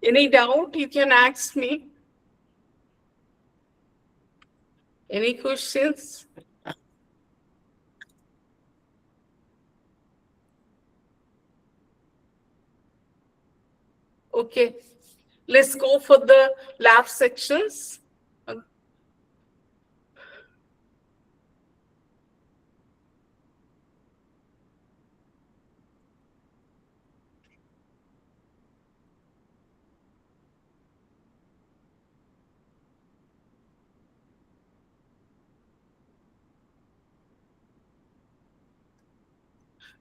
Any doubt you can ask me? Any questions? Okay, let's go for the lab sections.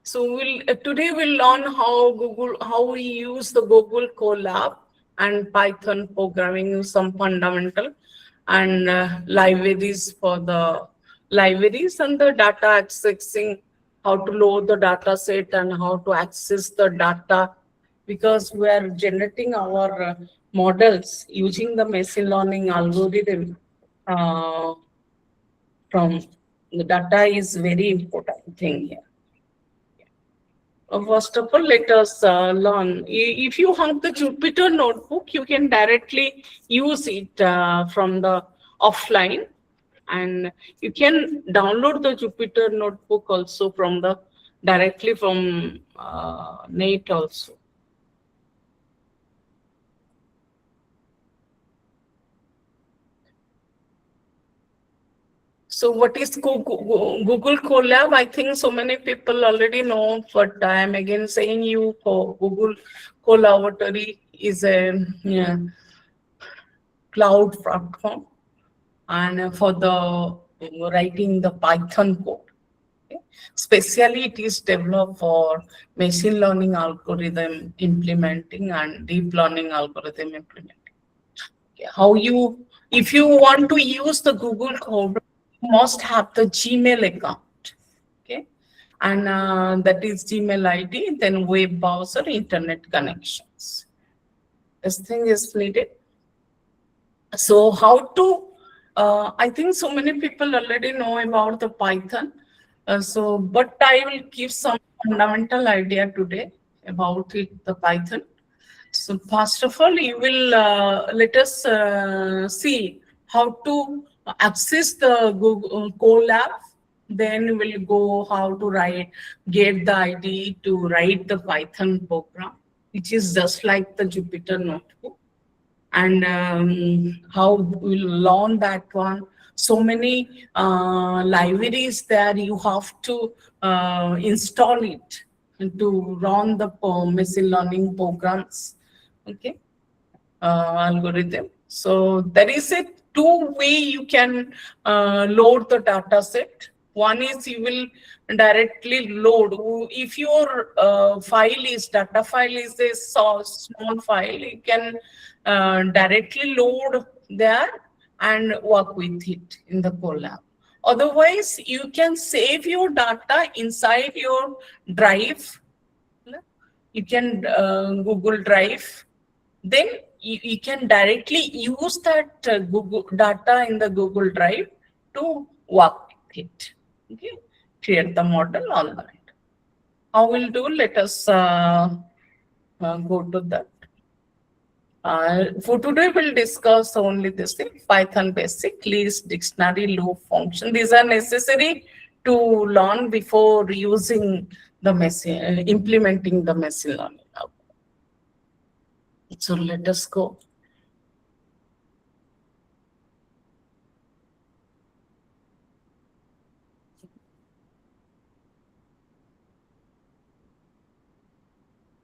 So today we'll learn how we use the Google Colab and Python programming, some fundamental and libraries for the libraries and the data accessing, how to load the data set and how to access the data, because we are generating our models using the machine learning algorithm uh, from the data is very important thing here. First of all, let us learn. If you have the Jupyter notebook, you can directly use it from the offline, and you can download the Jupyter notebook also from the directly from net also. So what is Google Colab? I think so many people already know, but I am again saying you for Google Collaboratory is a cloud platform, and for the writing the Python code. Okay. Especially it is developed for machine learning algorithm implementing and deep learning algorithm implementing. Okay. If you want to use the Google Code, you must have the Gmail account. Okay. And that is Gmail ID, then web browser, internet connections. This thing is needed. So how to, I think so many people already know about the Python. But I will give some fundamental idea today about it, the Python. So first of all, you will let us see how to access the Google Colab. Then we'll go how to get the ID to write the Python program, which is just like the Jupyter notebook, and how we'll learn that one. So many libraries there, you have to install it to run the machine learning programs. Okay, algorithm. So there is a two way you can load the data set. One is you will directly load. If your data file is a small file, you can directly load there and work with it in the Colab. Otherwise, you can save your data inside your drive. You can Google Drive. Then you can directly use that Google data in the Google Drive to work with it. Okay, create the model, all that. How we'll do? Let us go to that. For today, we'll discuss only this thing: Python basic, list, dictionary, loop, function. These are necessary to learn before using the machine, implementing the machine learning. So let us go.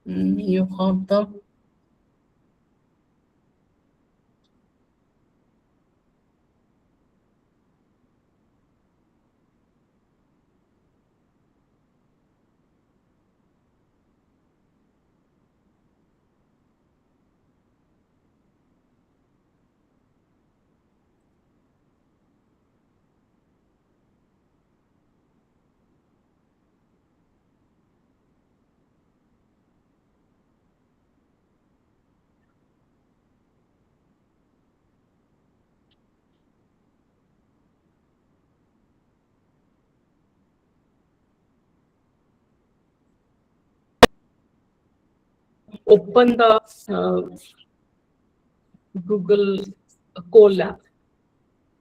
You have the open the Google Colab.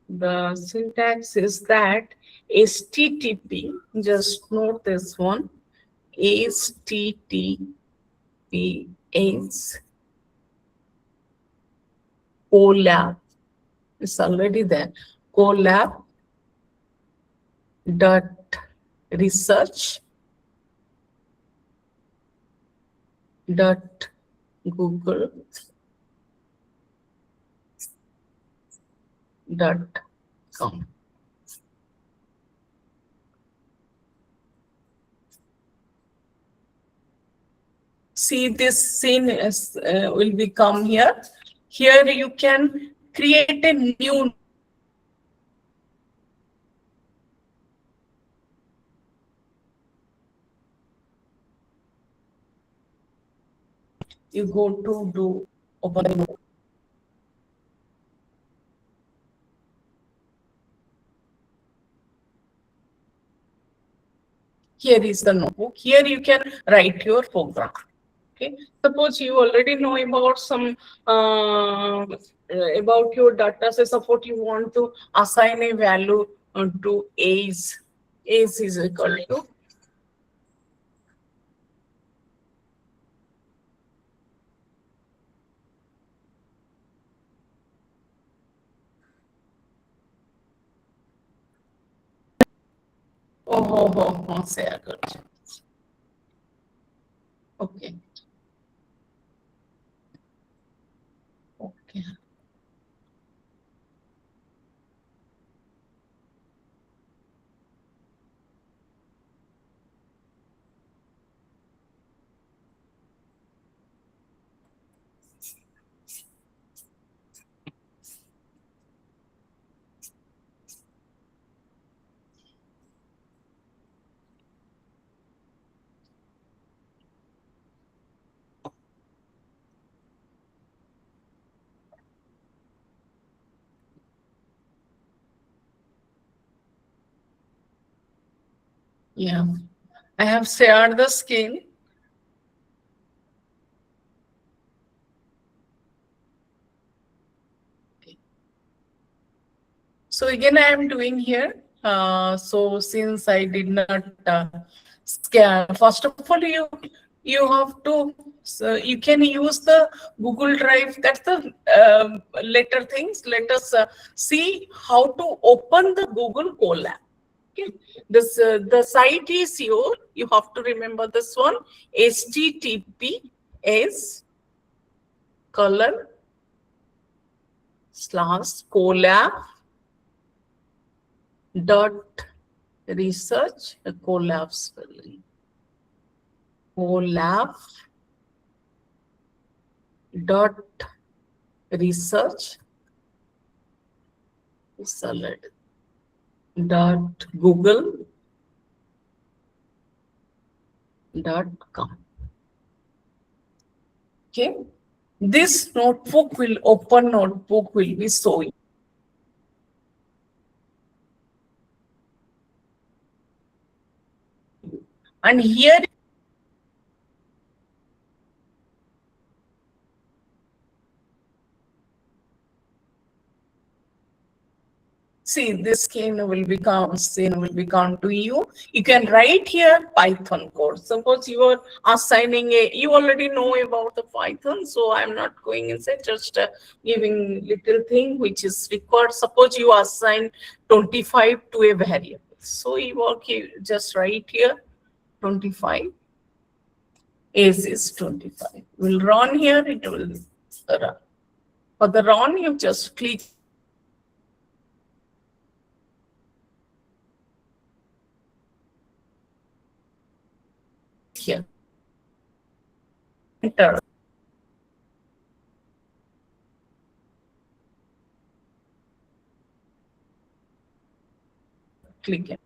The syntax is that HTTP, just note this one, HTTPS Colab. It's already there. Colab dot research dot Google dot com. See, this scene is, will become here. Here you can create a new. You go to do open the notebook. Here is the notebook. Here you can write your program. Okay. Suppose you already know about some about your data. Say suppose you want to assign a value to age. Age is equal to say okay. Okay. Yeah. I have shared the screen. So again, I am doing here. So since I did not scan, first of all, you have to, so you can use the Google Drive. That's the later things. Let us see how to open the Google Colab. Okay. This the site is your. You have to remember this one. HTTPS colon / Colab dot research Colab spelling. Colab dot research solid dot Google dot com. Okay, this notebook will be showing. And here see, this scene will become to you. You can write here Python code. Suppose you are assigning you already know about the Python, so I'm not going inside, just giving little thing which is required. Suppose you assign 25 to a variable. So you just write here 25. Age is 25. We'll run here, it will run. For the run, you just click here. Enter. Click it.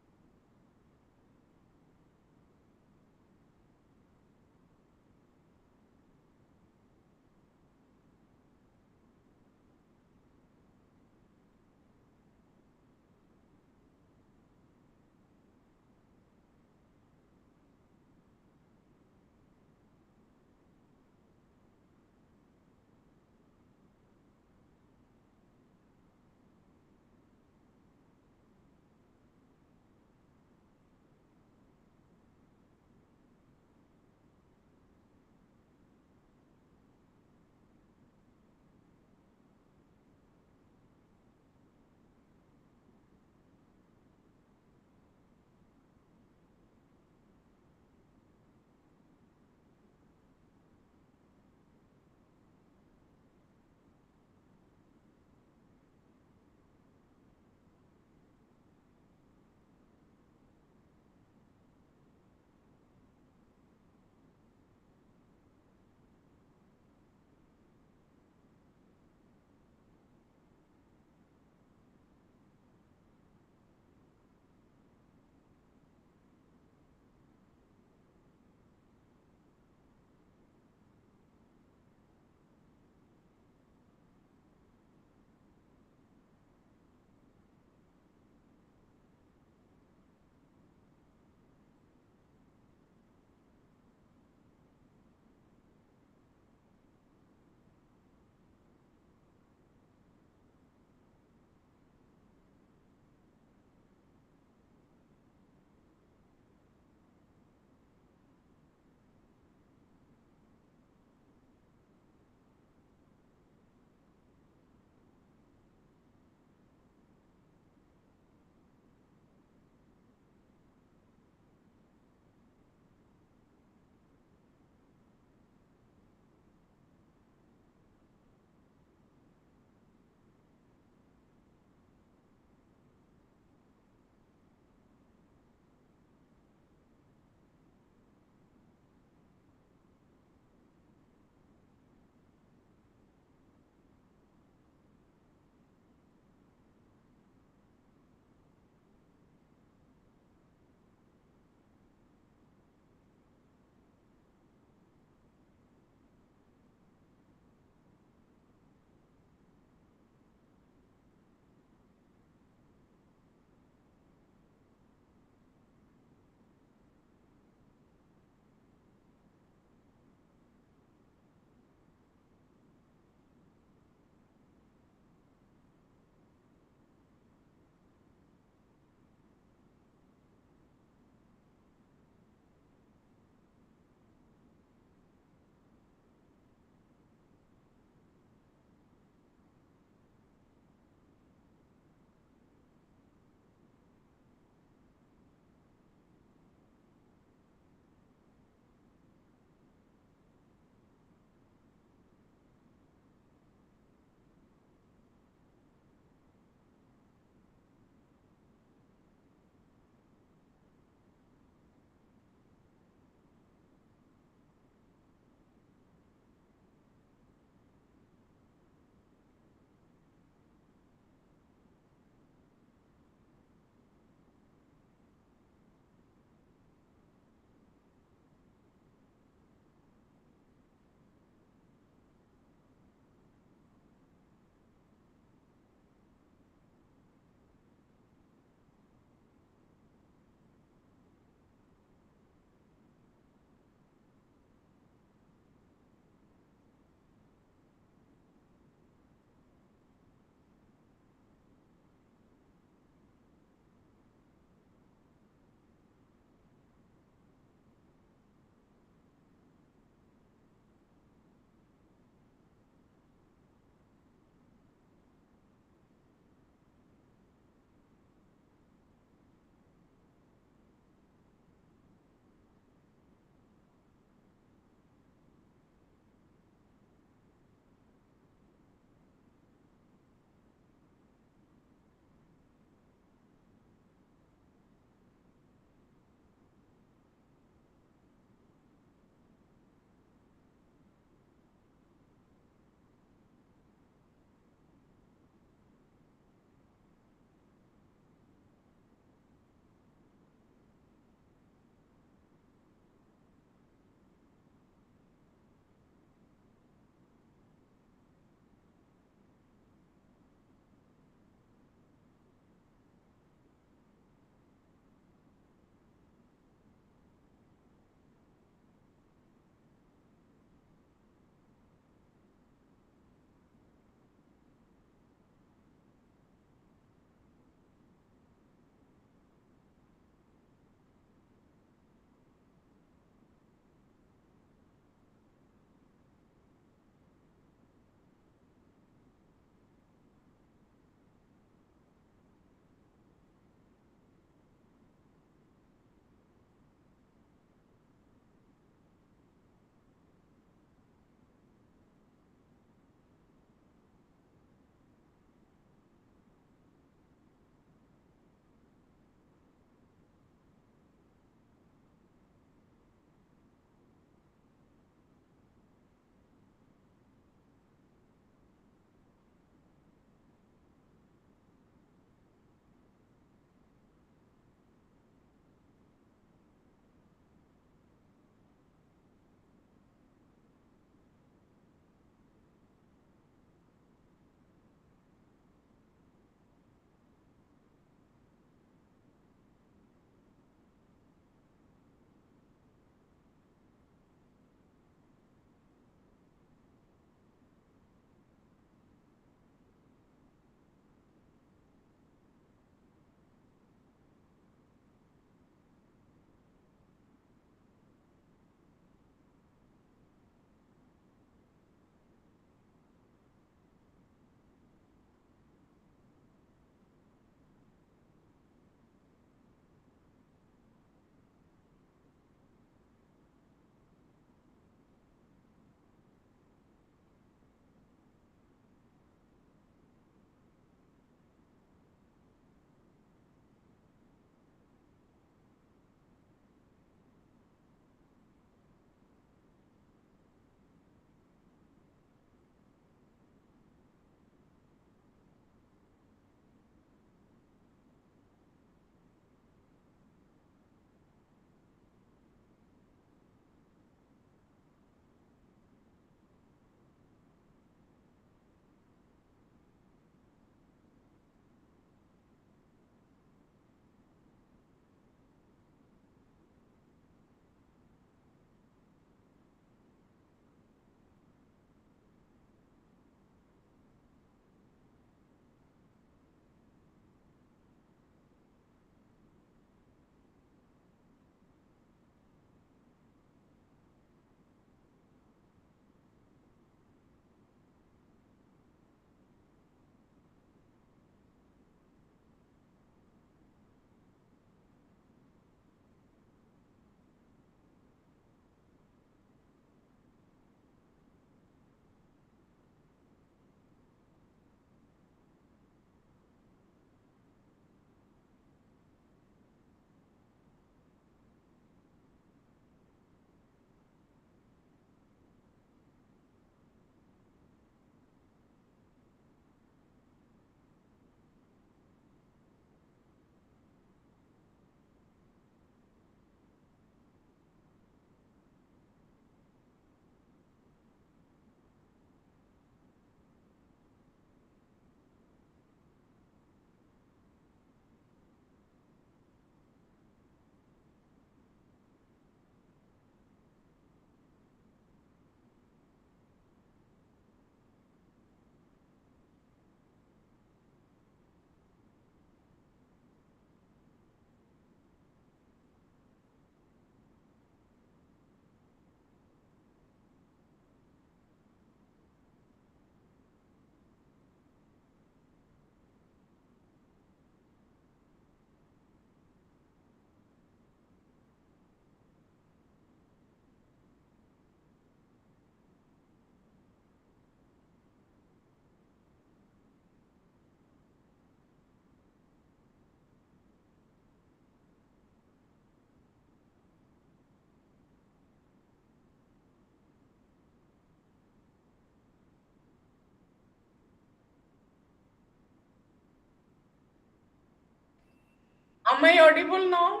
Am I audible now?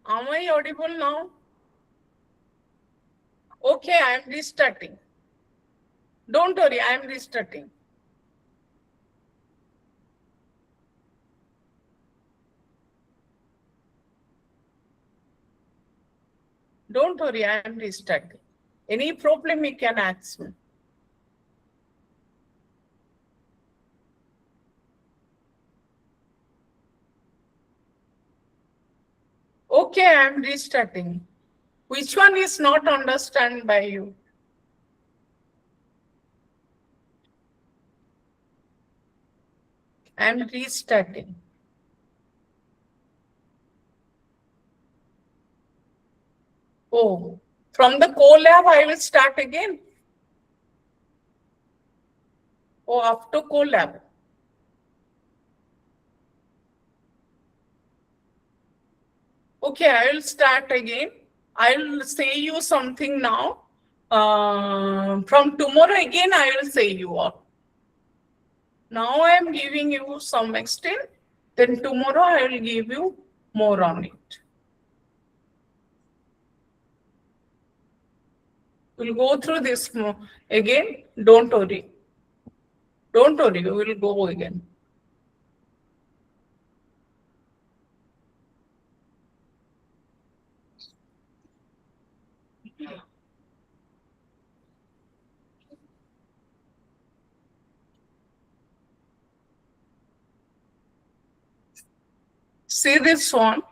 Am I audible now? Okay, I am restarting. Don't worry, I am restarting. Don't worry, I am restarting. Any problem you can ask me. Okay, I am restarting. Which one is not understood by you? I am restarting. Oh, from the Colab I will start again. Oh, after Colab. Okay, I will start again. I will say you something now. From tomorrow again, I will say you all. Now I am giving you some extent. Then tomorrow I will give you more on it. We'll go through this again. Don't worry. Don't worry. We will go again. See this one.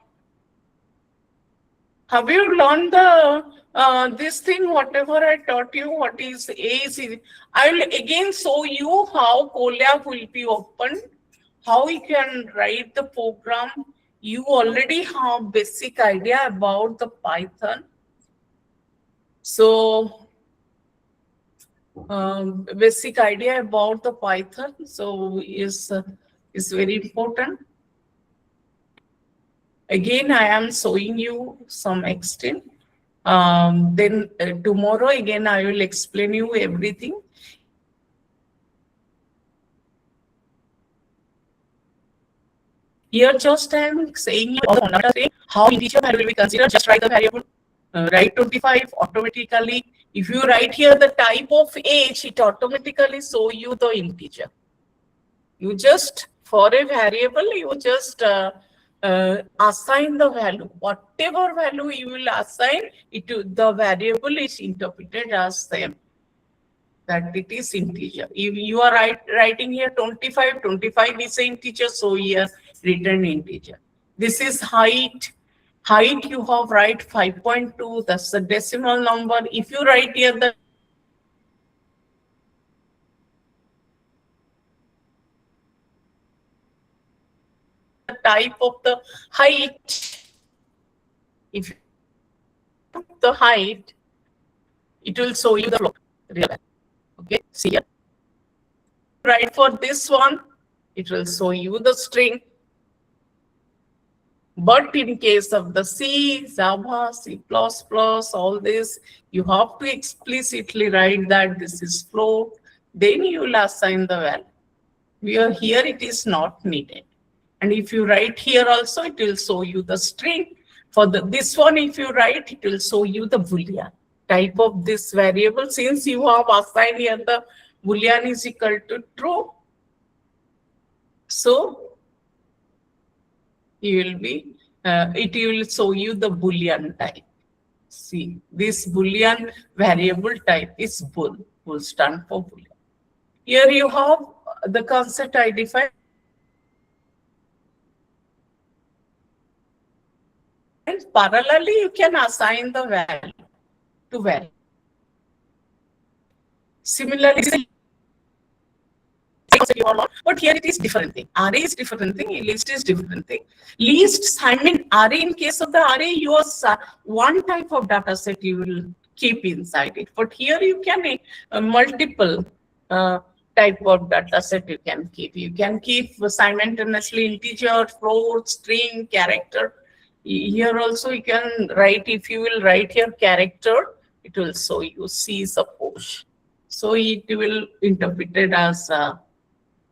Have you learned the this thing, whatever I taught you, what is A? I will again show you how Colab will be opened, how you can write the program. You already have basic idea about the Python. So basic idea about the Python, so is very important. Again, I am showing you some extent. Then tomorrow again I will explain you everything. Here just I am saying how integer value will be considered. Just write the variable, write 25 automatically. If you write here the type of age, it automatically show you the integer. You just, for a variable, you just assign the value. Whatever value you will assign, the variable is interpreted as same, that it is integer. If you are writing here 25, 25 is an integer, so here return integer. This is height. Height you have write 5.2, that's the decimal number. If you write here the type of the height, if the height, it will show you the float. Okay, see here. Right, for this one, it will show you the string. But in case of the C, Java, C++, all this, you have to explicitly write that this is float. Then you will assign the value. Here it is not needed. And if you write here also, it will show you the string. For this one, if you write, it will show you the Boolean type of this variable. Since you have assigned here the Boolean is equal to true, so you will be, it will show you the Boolean type. See, this Boolean variable type is bool. Bool stand for Boolean. Here you have the concept I defined. And parallelly, you can assign the value to value. Similarly, but here it is different thing. Array is different thing. List is different thing. List, I mean array. In case of the array, you are one type of data set you will keep inside it. But here you can multiple type of data set you can keep. You can keep simultaneously integer, float, string, character. Here also you can write, if you will write here character, it will show you C suppose. So it will interpret it as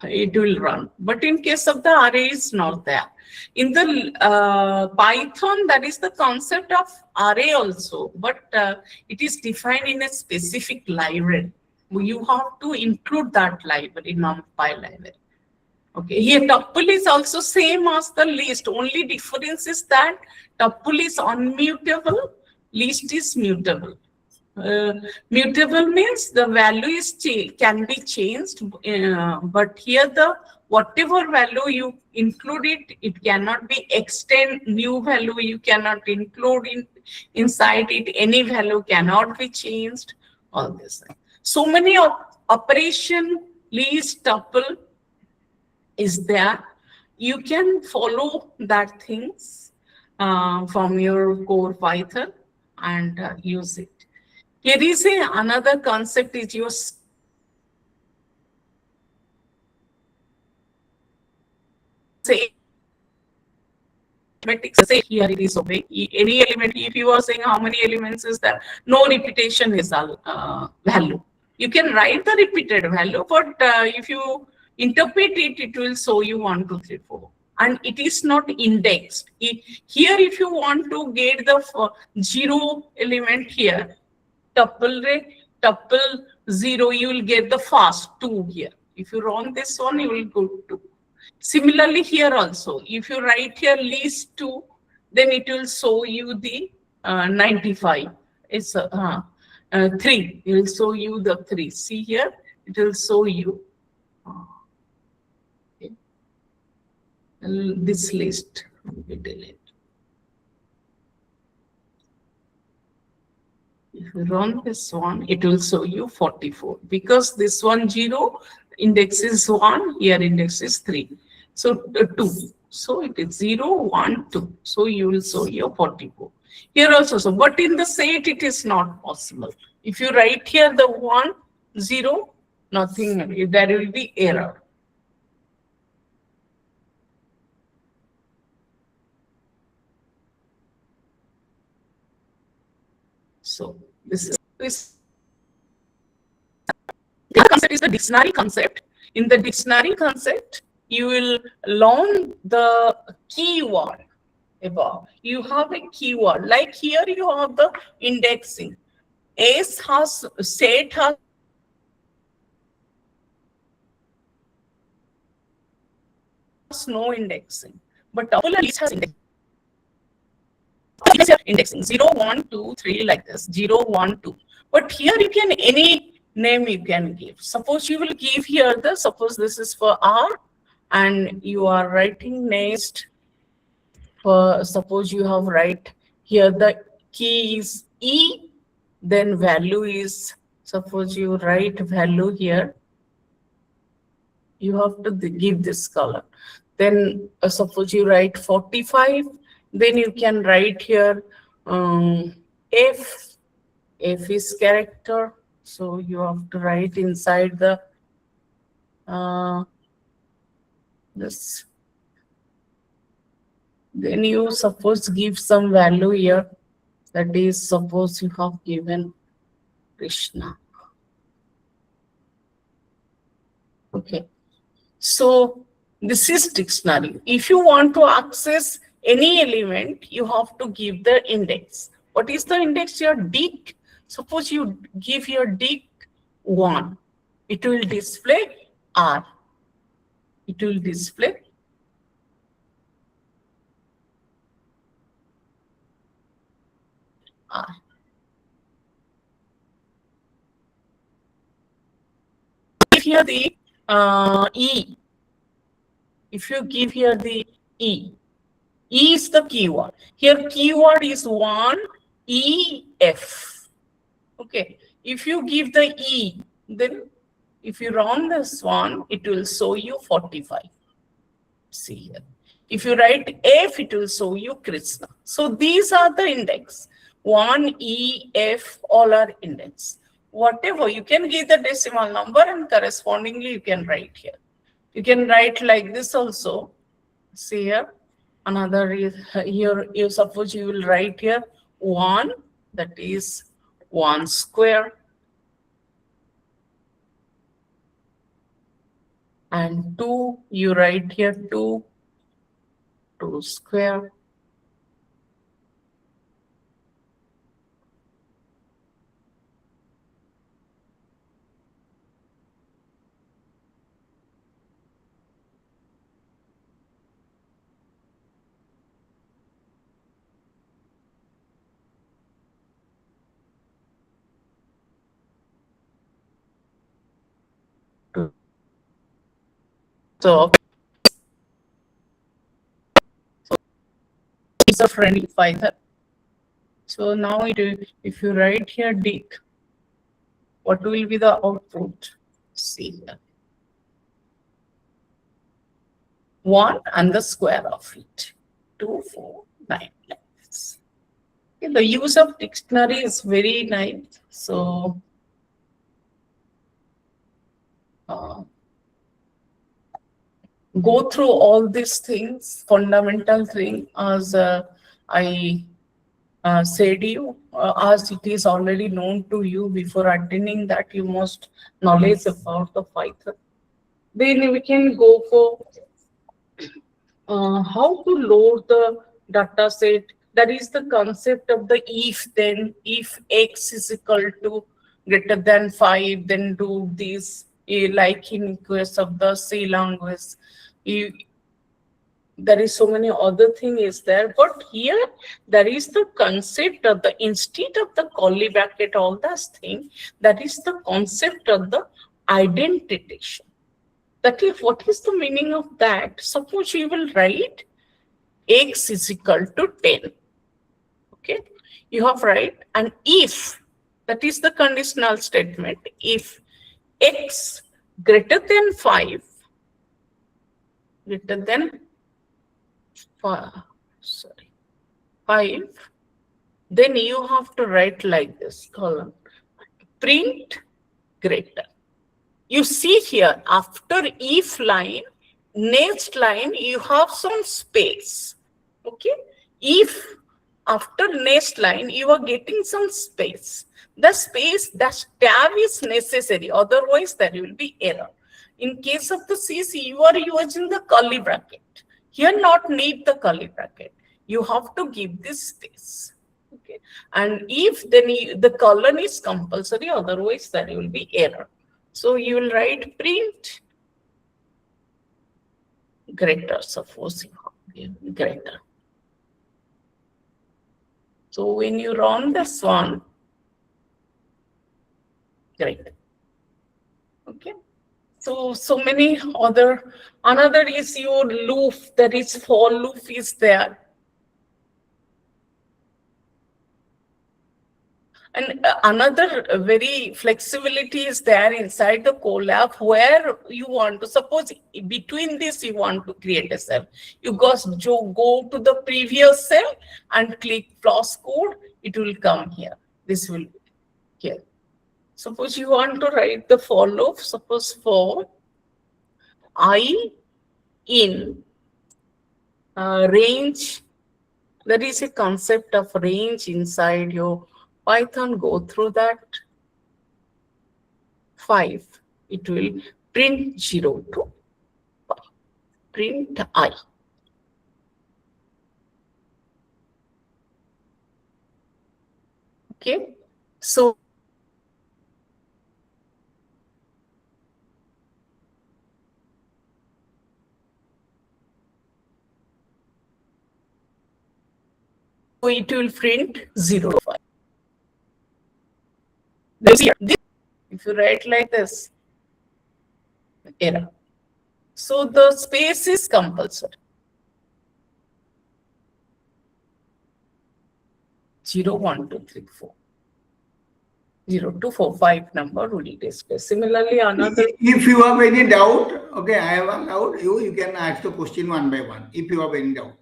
it will run. But in case of the array, it's not there. In the Python, that is the concept of array also, but it is defined in a specific library. You have to include that library, NumPy library. Okay, here tuple is also same as the list. Only difference is that tuple is unmutable, list is mutable. Mutable means the value is can be changed, but here the whatever value you include it cannot be extend new value. You cannot include inside it. Any value cannot be changed. All this. So many operation list tuple is there. You can follow that things from your core Python and use it. Here is another concept is your say here it is okay. Any element, if you are saying how many elements is there, no repetition is value. You can write the repeated value, but if you interpret it, it will show you 1, 2, 3, 4. And it is not indexed. Here, if you want to get the 0 element here, tuple 0, you will get the first 2 here. If you run this one, you will go 2. Similarly, here also, if you write here list 2, then it will show you the 95. It's 3. It will show you the 3. See here, it will show you this list. We delete. If you run this one, it will show you 44 because this one 0 index is 1, here index is 3. So 2. So it is 0, 1, 2. So you will show your 44. Here also, so but in the set it is not possible. If you write here the 1, 0, nothing, there will be error. So this concept is the dictionary concept. In the dictionary concept, you will learn the keyword above. You have a keyword. Like here you have the indexing. S has set has no indexing, but tuple list has indexing. Indexing 0, 1, 2, 3 like this 0, 1, 2. But here you can any name you can give. Suppose you will give here the suppose this is for R and you are writing next for suppose you have write here the key is E, then value is suppose you write value here. You have to give this color. Then suppose you write 45. Then you can write here F. F is character. So you have to write inside the this. Then you suppose give some value here. That is suppose you have given Krishna. Okay. So this is dictionary. If you want to access any element, you have to give the index. What is the index? Your dict. Suppose you give your dict 1. It will display R. It will display R. If here the E. If you give here the E. E is the keyword. Here keyword is 1 EF. Okay. If you give the E, then if you run this one, it will show you 45. See here. If you write F, it will show you Krishna. So these are the index. 1 EF, all are index. Whatever, you can give the decimal number and correspondingly you can write here. You can write like this also. See here. Another is here, you suppose you will write here 1, that is 1 square. and 2, you write here 2 square. So it's a friendly Python. So now if you write here dig, what will be the output? See here. 1 and the square of it. 2, 4, 9. Okay, the use of dictionary is very nice. So go through all these things, fundamental thing, as I said you, as it is already known to you before attending that, you must knowledge about the Python. Then we can go for how to load the data set. That is the concept of the if then. If x is equal to greater than 5, then do this, like in case of the C language. There is so many other thing is there, but here there is the concept of the, instead of the curly bracket, all those thing, that is the concept of the identification. That is, what is the meaning of that? Suppose you will write x is equal to 10. Okay, you have write, and if, that is the conditional statement, if x greater than 5, greater than 5, then you have to write like this, column, print greater. You see here, after if line, next line, you have some space. Okay, if after next line, you are getting some space. The space, that tab is necessary, otherwise there will be error. In case of the CC, you are using the curly bracket. Here not need the curly bracket. You have to give this space. Okay, and if then the colon is compulsory, otherwise there will be error. So you will write print greater, suppose you have greater. So when you run this one, greater. Okay. So many other, another is your loop, that is for loop is there. And another very flexibility is there inside the Colab, where you want to, suppose between this you want to create a cell. You go to the previous cell and click plus code, it will come here. This will be here. Suppose you want to write the for loop, suppose for I in range, there is a concept of range inside your Python. Go through that. 5, it will print 0 to 5. Print I. Okay, so it will print 0 to 5. If you write like this, error. So the space is compulsory. 0, 1, 2, 3, 4. 0, 2, 4, 5 number will display. Similarly, another. If you have any doubt, okay, I have allowed you, you can ask the question one by one, if you have any doubt.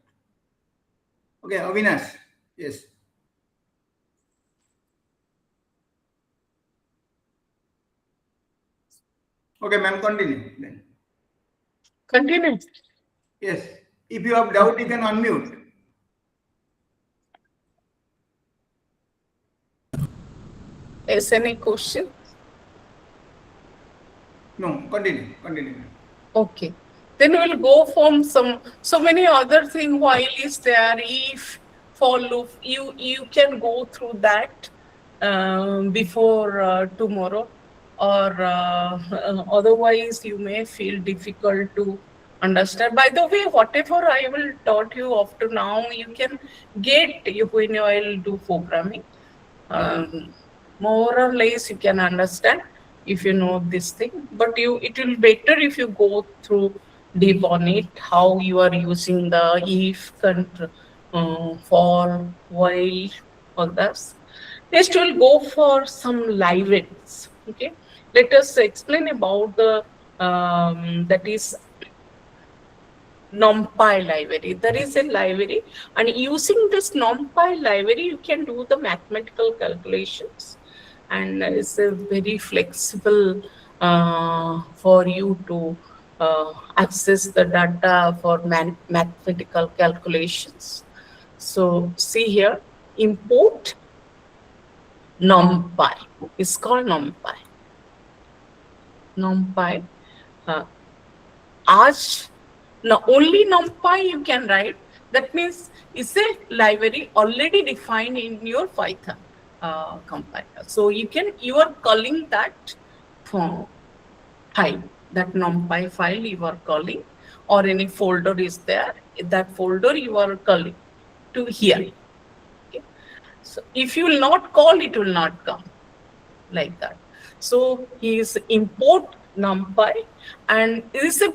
Okay, Avinash, yes. Okay, ma'am, continue then. Continue. Yes, if you have doubt, you can unmute. Is any question? No, continue. Okay. Then we'll go from some so many other thing while is there, if, for loop, you can go through that before tomorrow, or otherwise you may feel difficult to understand. By the way, whatever I will taught you up to now, you can get you when you will do programming. um, More or less you can understand if you know this thing, but you, it will better if you go through deep on it, how you are using the if, for, while, all this. Next we'll go for some libraries. Okay, let us explain about the that is NumPy library. There is a library, and using this NumPy library, you can do the mathematical calculations, and it's a very flexible for you to access the data for mathematical calculations. So see here, import NumPy. It's called NumPy. NumPy. Uh, Arch. Now, only NumPy you can write. That means it's a library already defined in your Python compiler. So you are calling that file, that NumPy file you are calling, or any folder is there, that folder you are calling to here. Okay. So if you will not call, it will not come like that. So he is import NumPy, and it is a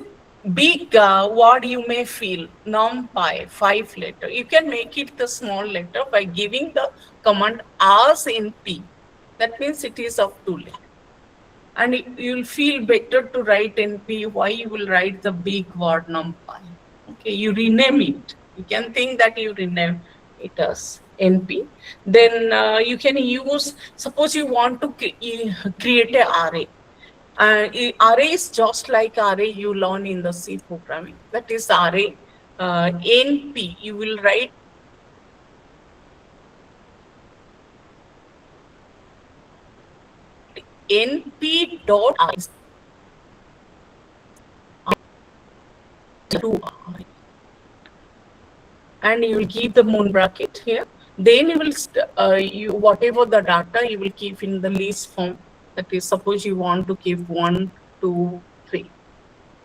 big word you may feel, NumPy, 5 letter. You can make it the small letter by giving the command as np. That means it is of 2 letter. And you'll feel better to write np. Why you will write the big word NumPy? Okay, you rename it. You can think that you rename it as np. Then you can use, suppose you want to create a array. Array is just like array you learn in the C programming. That is array. NP, you will write np dot array to array, and you will keep the moon bracket here. Then you will whatever the data you will keep in the list form. That is, suppose you want to keep 1, 2, 3.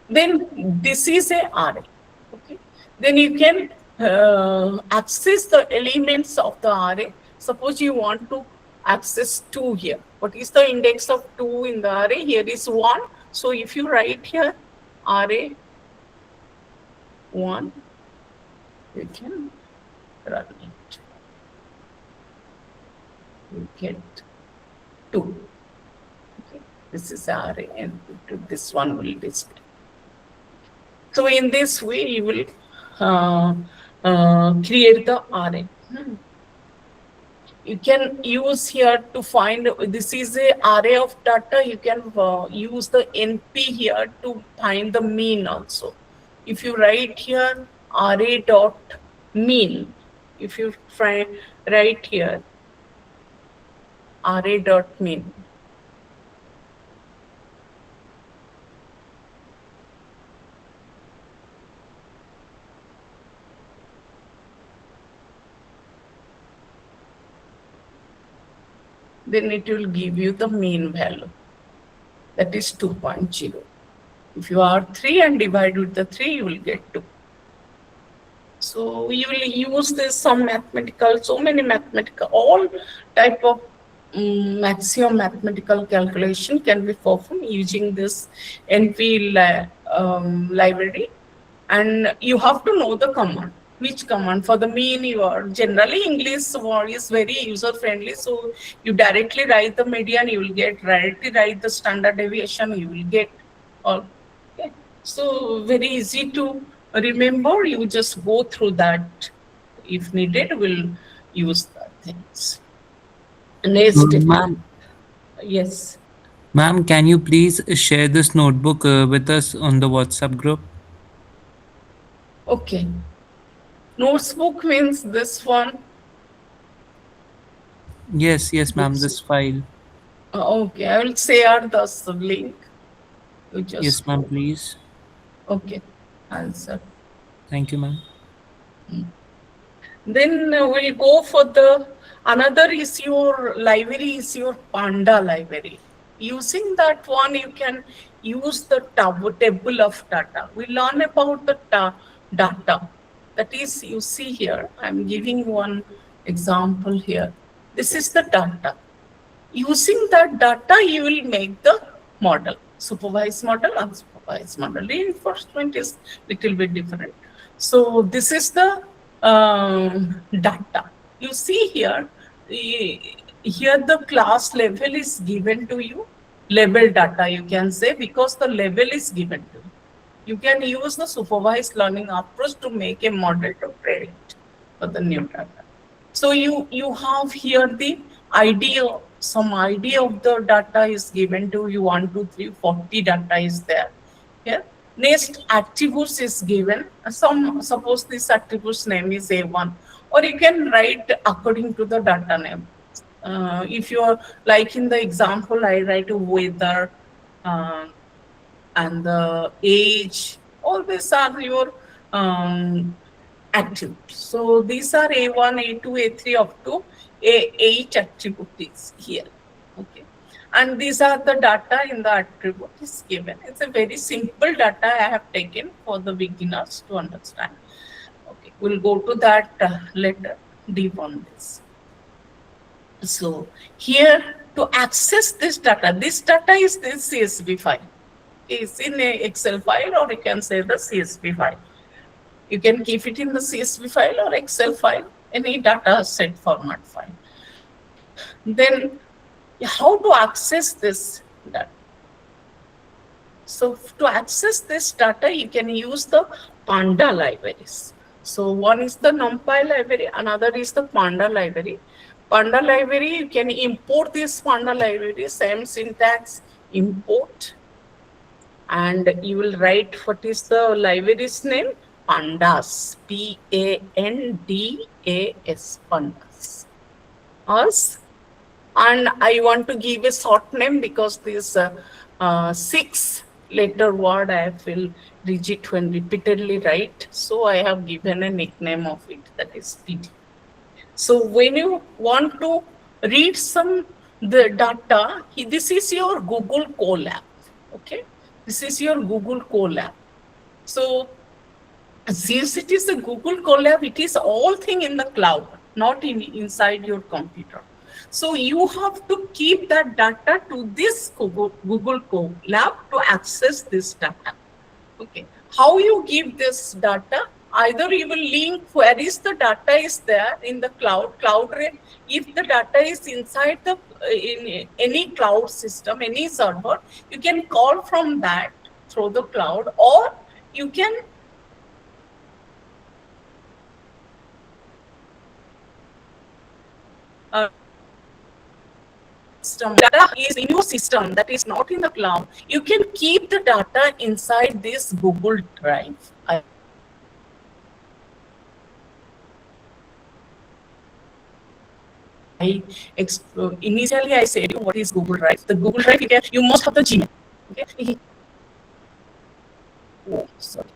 Then this is a array. Okay. Then you can access the elements of the array. Suppose you want to access 2 here. What is the index of 2 in the array? Here is 1. So if you write here array 1, you can run it. You get 2. Okay. This is array, and this one will display. So in this way, you will create the array. You can use here to find, this is a array of data. You can use the np here to find the mean also. If you write here array dot mean, if you write here array dot mean, then it will give you the mean value. That is 2.0. If you are 3 and divide with the 3, you will get 2. So you will use this some mathematical, so many mathematical, all type of maximum mathematical calculation can be performed using this NP library. And you have to know the command. Which command? For the mean, you are generally English word is very user friendly. So you directly write the median, you will get, directly write the standard deviation, you will get all. Okay. So very easy to remember. You just go through that. If needed, we'll use the things. Next, Ma'am, yes. ma'am, can you please share this notebook with us on the WhatsApp group? Okay. Notebook means this one. Yes, yes, ma'am, Books. this file. Okay, I will share the link. You just Yes, ma'am, go. please. Okay, answer. Thank you, ma'am. Then we'll go for the another is your library is your Panda library. Using that one, you can use the table of data. We learn about the data. That is, you see here, I'm giving one example here. This is the data. Using that data, you will make the model. Supervised model, unsupervised model. Reinforcement is little bit different. So this is the data. You see here, here the class level is given to you. Level data, you can say, because the level is given to you. You can use the supervised learning approach to make a model to predict for the new data. So you have here the idea, some idea of the data is given to you, 1, 2, 3, 40 data is there. Here, next attributes is given. Some suppose this attribute's name is A1, or you can write according to the data name. If you are like in the example, I write weather and the age. All these are your attributes. So these are A1, A2, A3 up to A8 attributes here. Okay. And these are the data in the attribute is given. It's a very simple data I have taken for the beginners to understand. Okay, we'll go to that later, deep on this. So here to access this data is this CSV file. It's in a Excel file, or you can say the CSV file. You can keep it in the CSV file or Excel file, any data set format file. Then how to access this data? So to access this data, you can use the Panda libraries. So one is the NumPy library, another is the Panda library. Panda library, you can import this Panda library, same syntax, import, and you will write what is the library's name, Pandas, Pandas, Pandas. Us. And I want to give a short name because this 6-letter word I feel rigid when repeatedly write. So I have given a nickname of it, that is PD. So when you want to read the data, this is your Google Colab. Okay, this is your Google Colab. So since it is a Google Colab, it is all thing in the cloud, not inside your computer. So you have to keep that data to this Google Colab to access this data. Okay, how you give this data? Either you will link where is the data is there in the cloud. If the data is inside the in any cloud system, any server, you can call from that through the cloud, or you can system. Data is in your system, that is not in the cloud. You can keep the data inside this Google Drive. Initially I said what is Google Drive. The Google Drive, you must have the Gmail. Okay. Oh, sorry.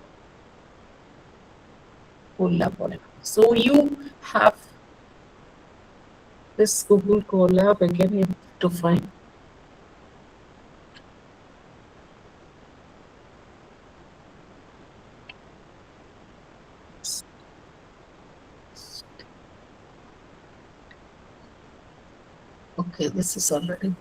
So you have this Google Colab again. You have to find. Okay, this is already.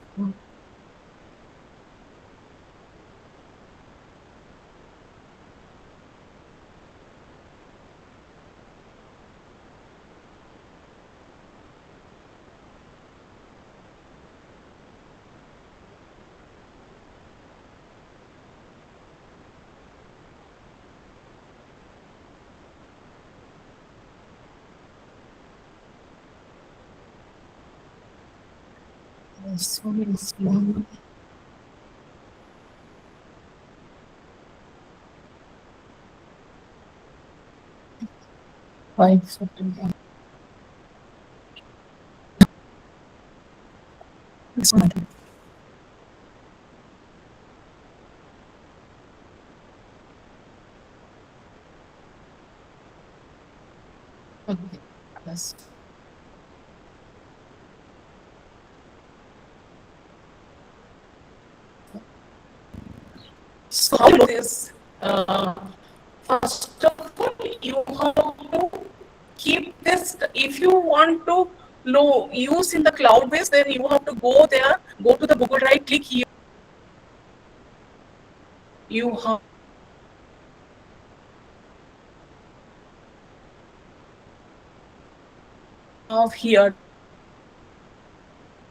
This one is long. Five September. This one. Okay. Yes. So how you do this? First of all, you have to keep this. If you want to use in the cloud base, then you have to go there, go to the Google Drive, click here. You have here.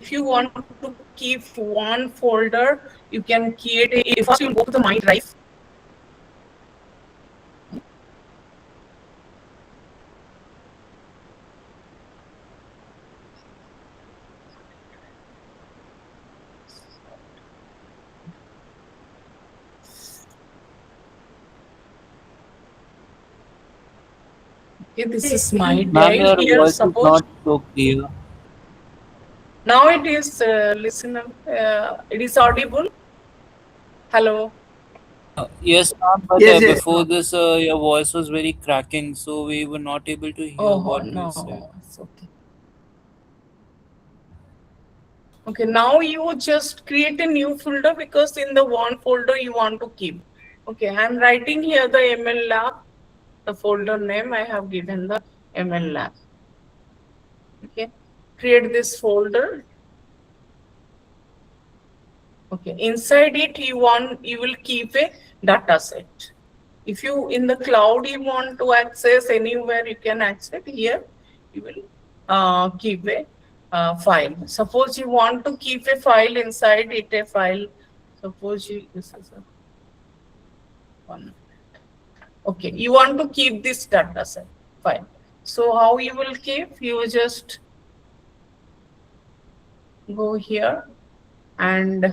If you want to keep one folder, you can create a. First, you go to the My Drive. Okay, this is my Ma'am, drive your here. voice is Suppose not so clear. now it is listener. It is audible. Hello. Yes, ma'am, but Yes, yes. before this, your voice was very cracking, so we were not able to hear Oh what you said. no, it's okay. Okay, now you just create a new folder because in the one folder you want to keep. Okay, I'm writing here the ML lab, the folder name I have given the ML lab. Okay, create this folder. Okay, inside it you will keep a data set. If you in the cloud you want to access anywhere, you can access here. You will keep a file. Suppose you want to keep a file inside it, a file. Suppose this is a one. Okay, you want to keep this data set file. So how you will keep? You just go here and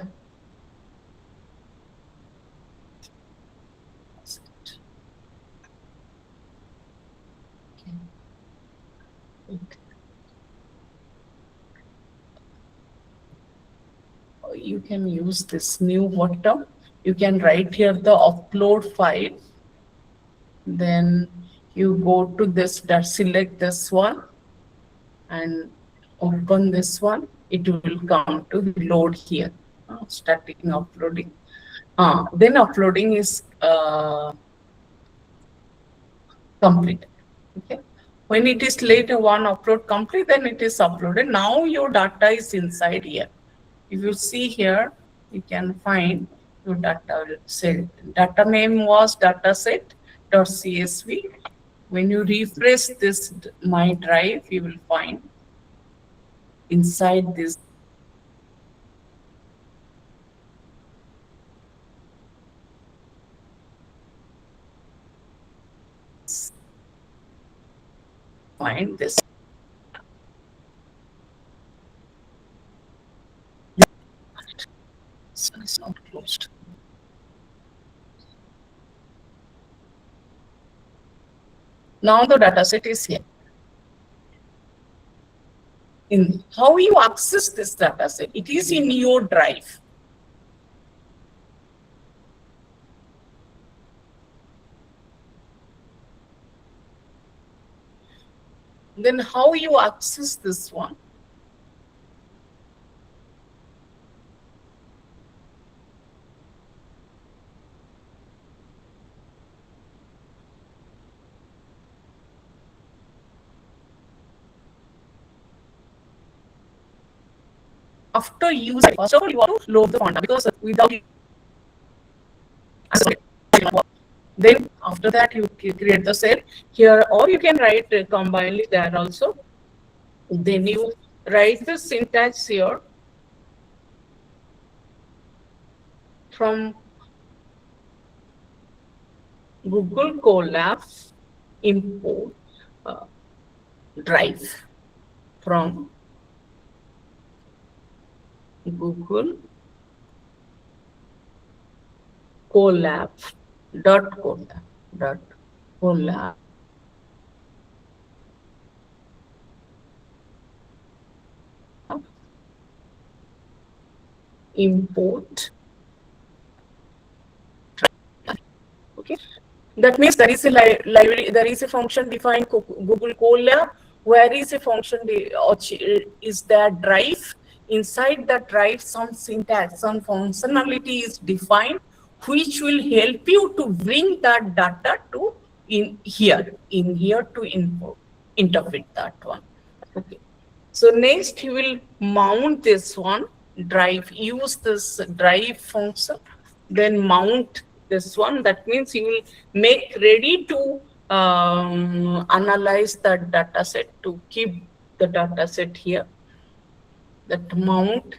you can use this new bottom. You can write here the upload file. Then you go to this, select this one and open this one. It will come to load here. Starting uploading. Then uploading is complete. Okay. When it is later one upload complete, then it is uploaded. Now your data is inside here. If you see here, you can find your data set. Data name was dataset.csv. When you refresh this My Drive, you will find inside this find this. This one is not closed. Now the dataset is here. In how you access this dataset, it is in your drive. Then how you access this one? After using, first of all, you have to load the font because without then after that you create the cell here, or you can write combinedly there also. Then you write the syntax here from Google Colab import drive from Google Colab dot Colab import. Okay. That means there is a library, there is a function defined Google Colab, where is a function is there drive. Inside the drive, some syntax, some functionality is defined, which will help you to bring that data to in here to interpret that one. Okay. So next you will mount this one drive, use this drive function, then mount this one. That means you will make ready to analyze the data set, to keep the data set here. That mount.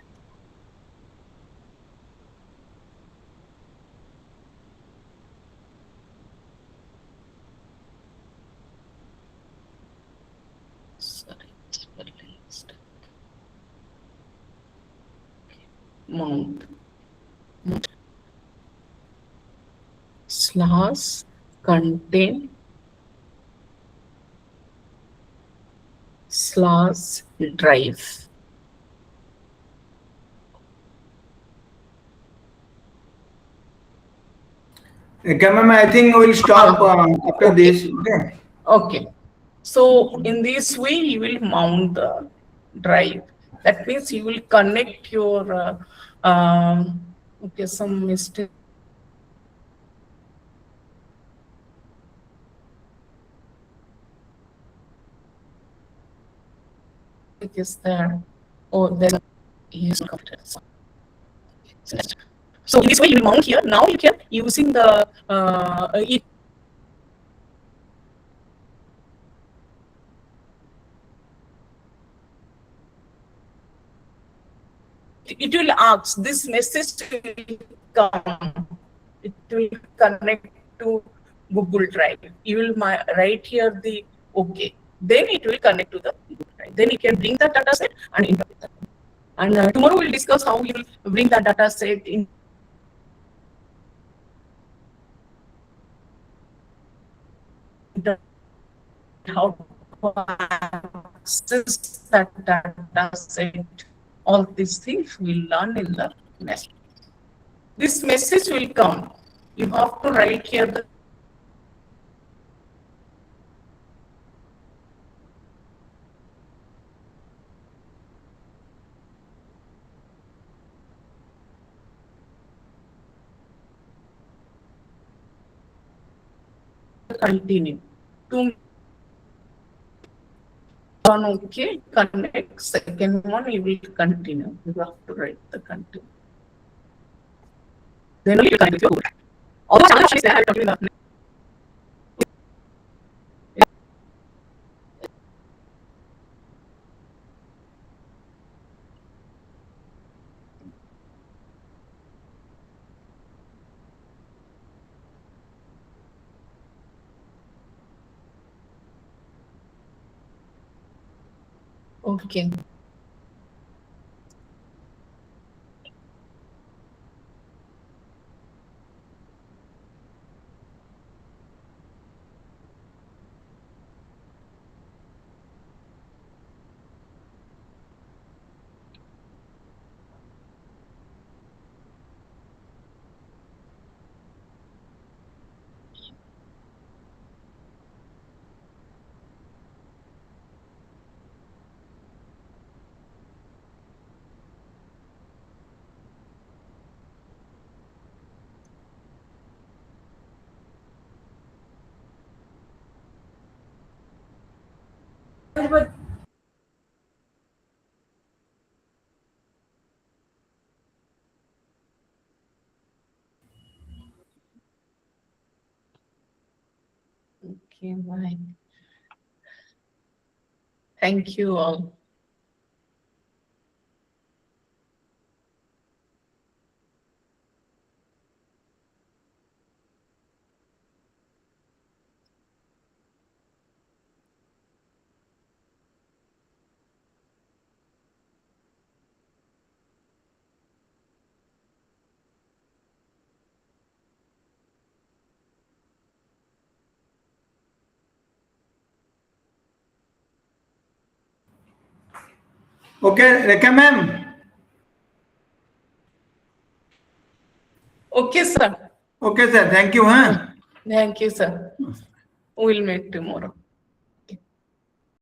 Sorry, mount slash contain slash drive. Okay, ma'am, I think we'll stop after this. Okay. Okay. So in this way, you will mount the drive. That means you will connect your, okay, some mistake is there. Or then use computer. So in this way, you will mount here. Now you can using the it will ask, this message will come, it will connect to Google Drive. You will write here the OK. Then it will connect to the Google Drive. Then you can bring the data set and interpret that. And tomorrow we'll discuss how you will bring the data set in. How to access that data set. All these things we'll learn in the next. This message will come. You have to write here continue. One okay, connect. Second one, you will continue. You have to write the continue. Then you will connect with your Google. Although channel is there, I will talk to you in the okay. Okay, bye. Thank you all. Okay, Rekha ma'am. Okay, sir. Okay, sir. Thank you. Huh? Thank you, sir. We'll meet tomorrow.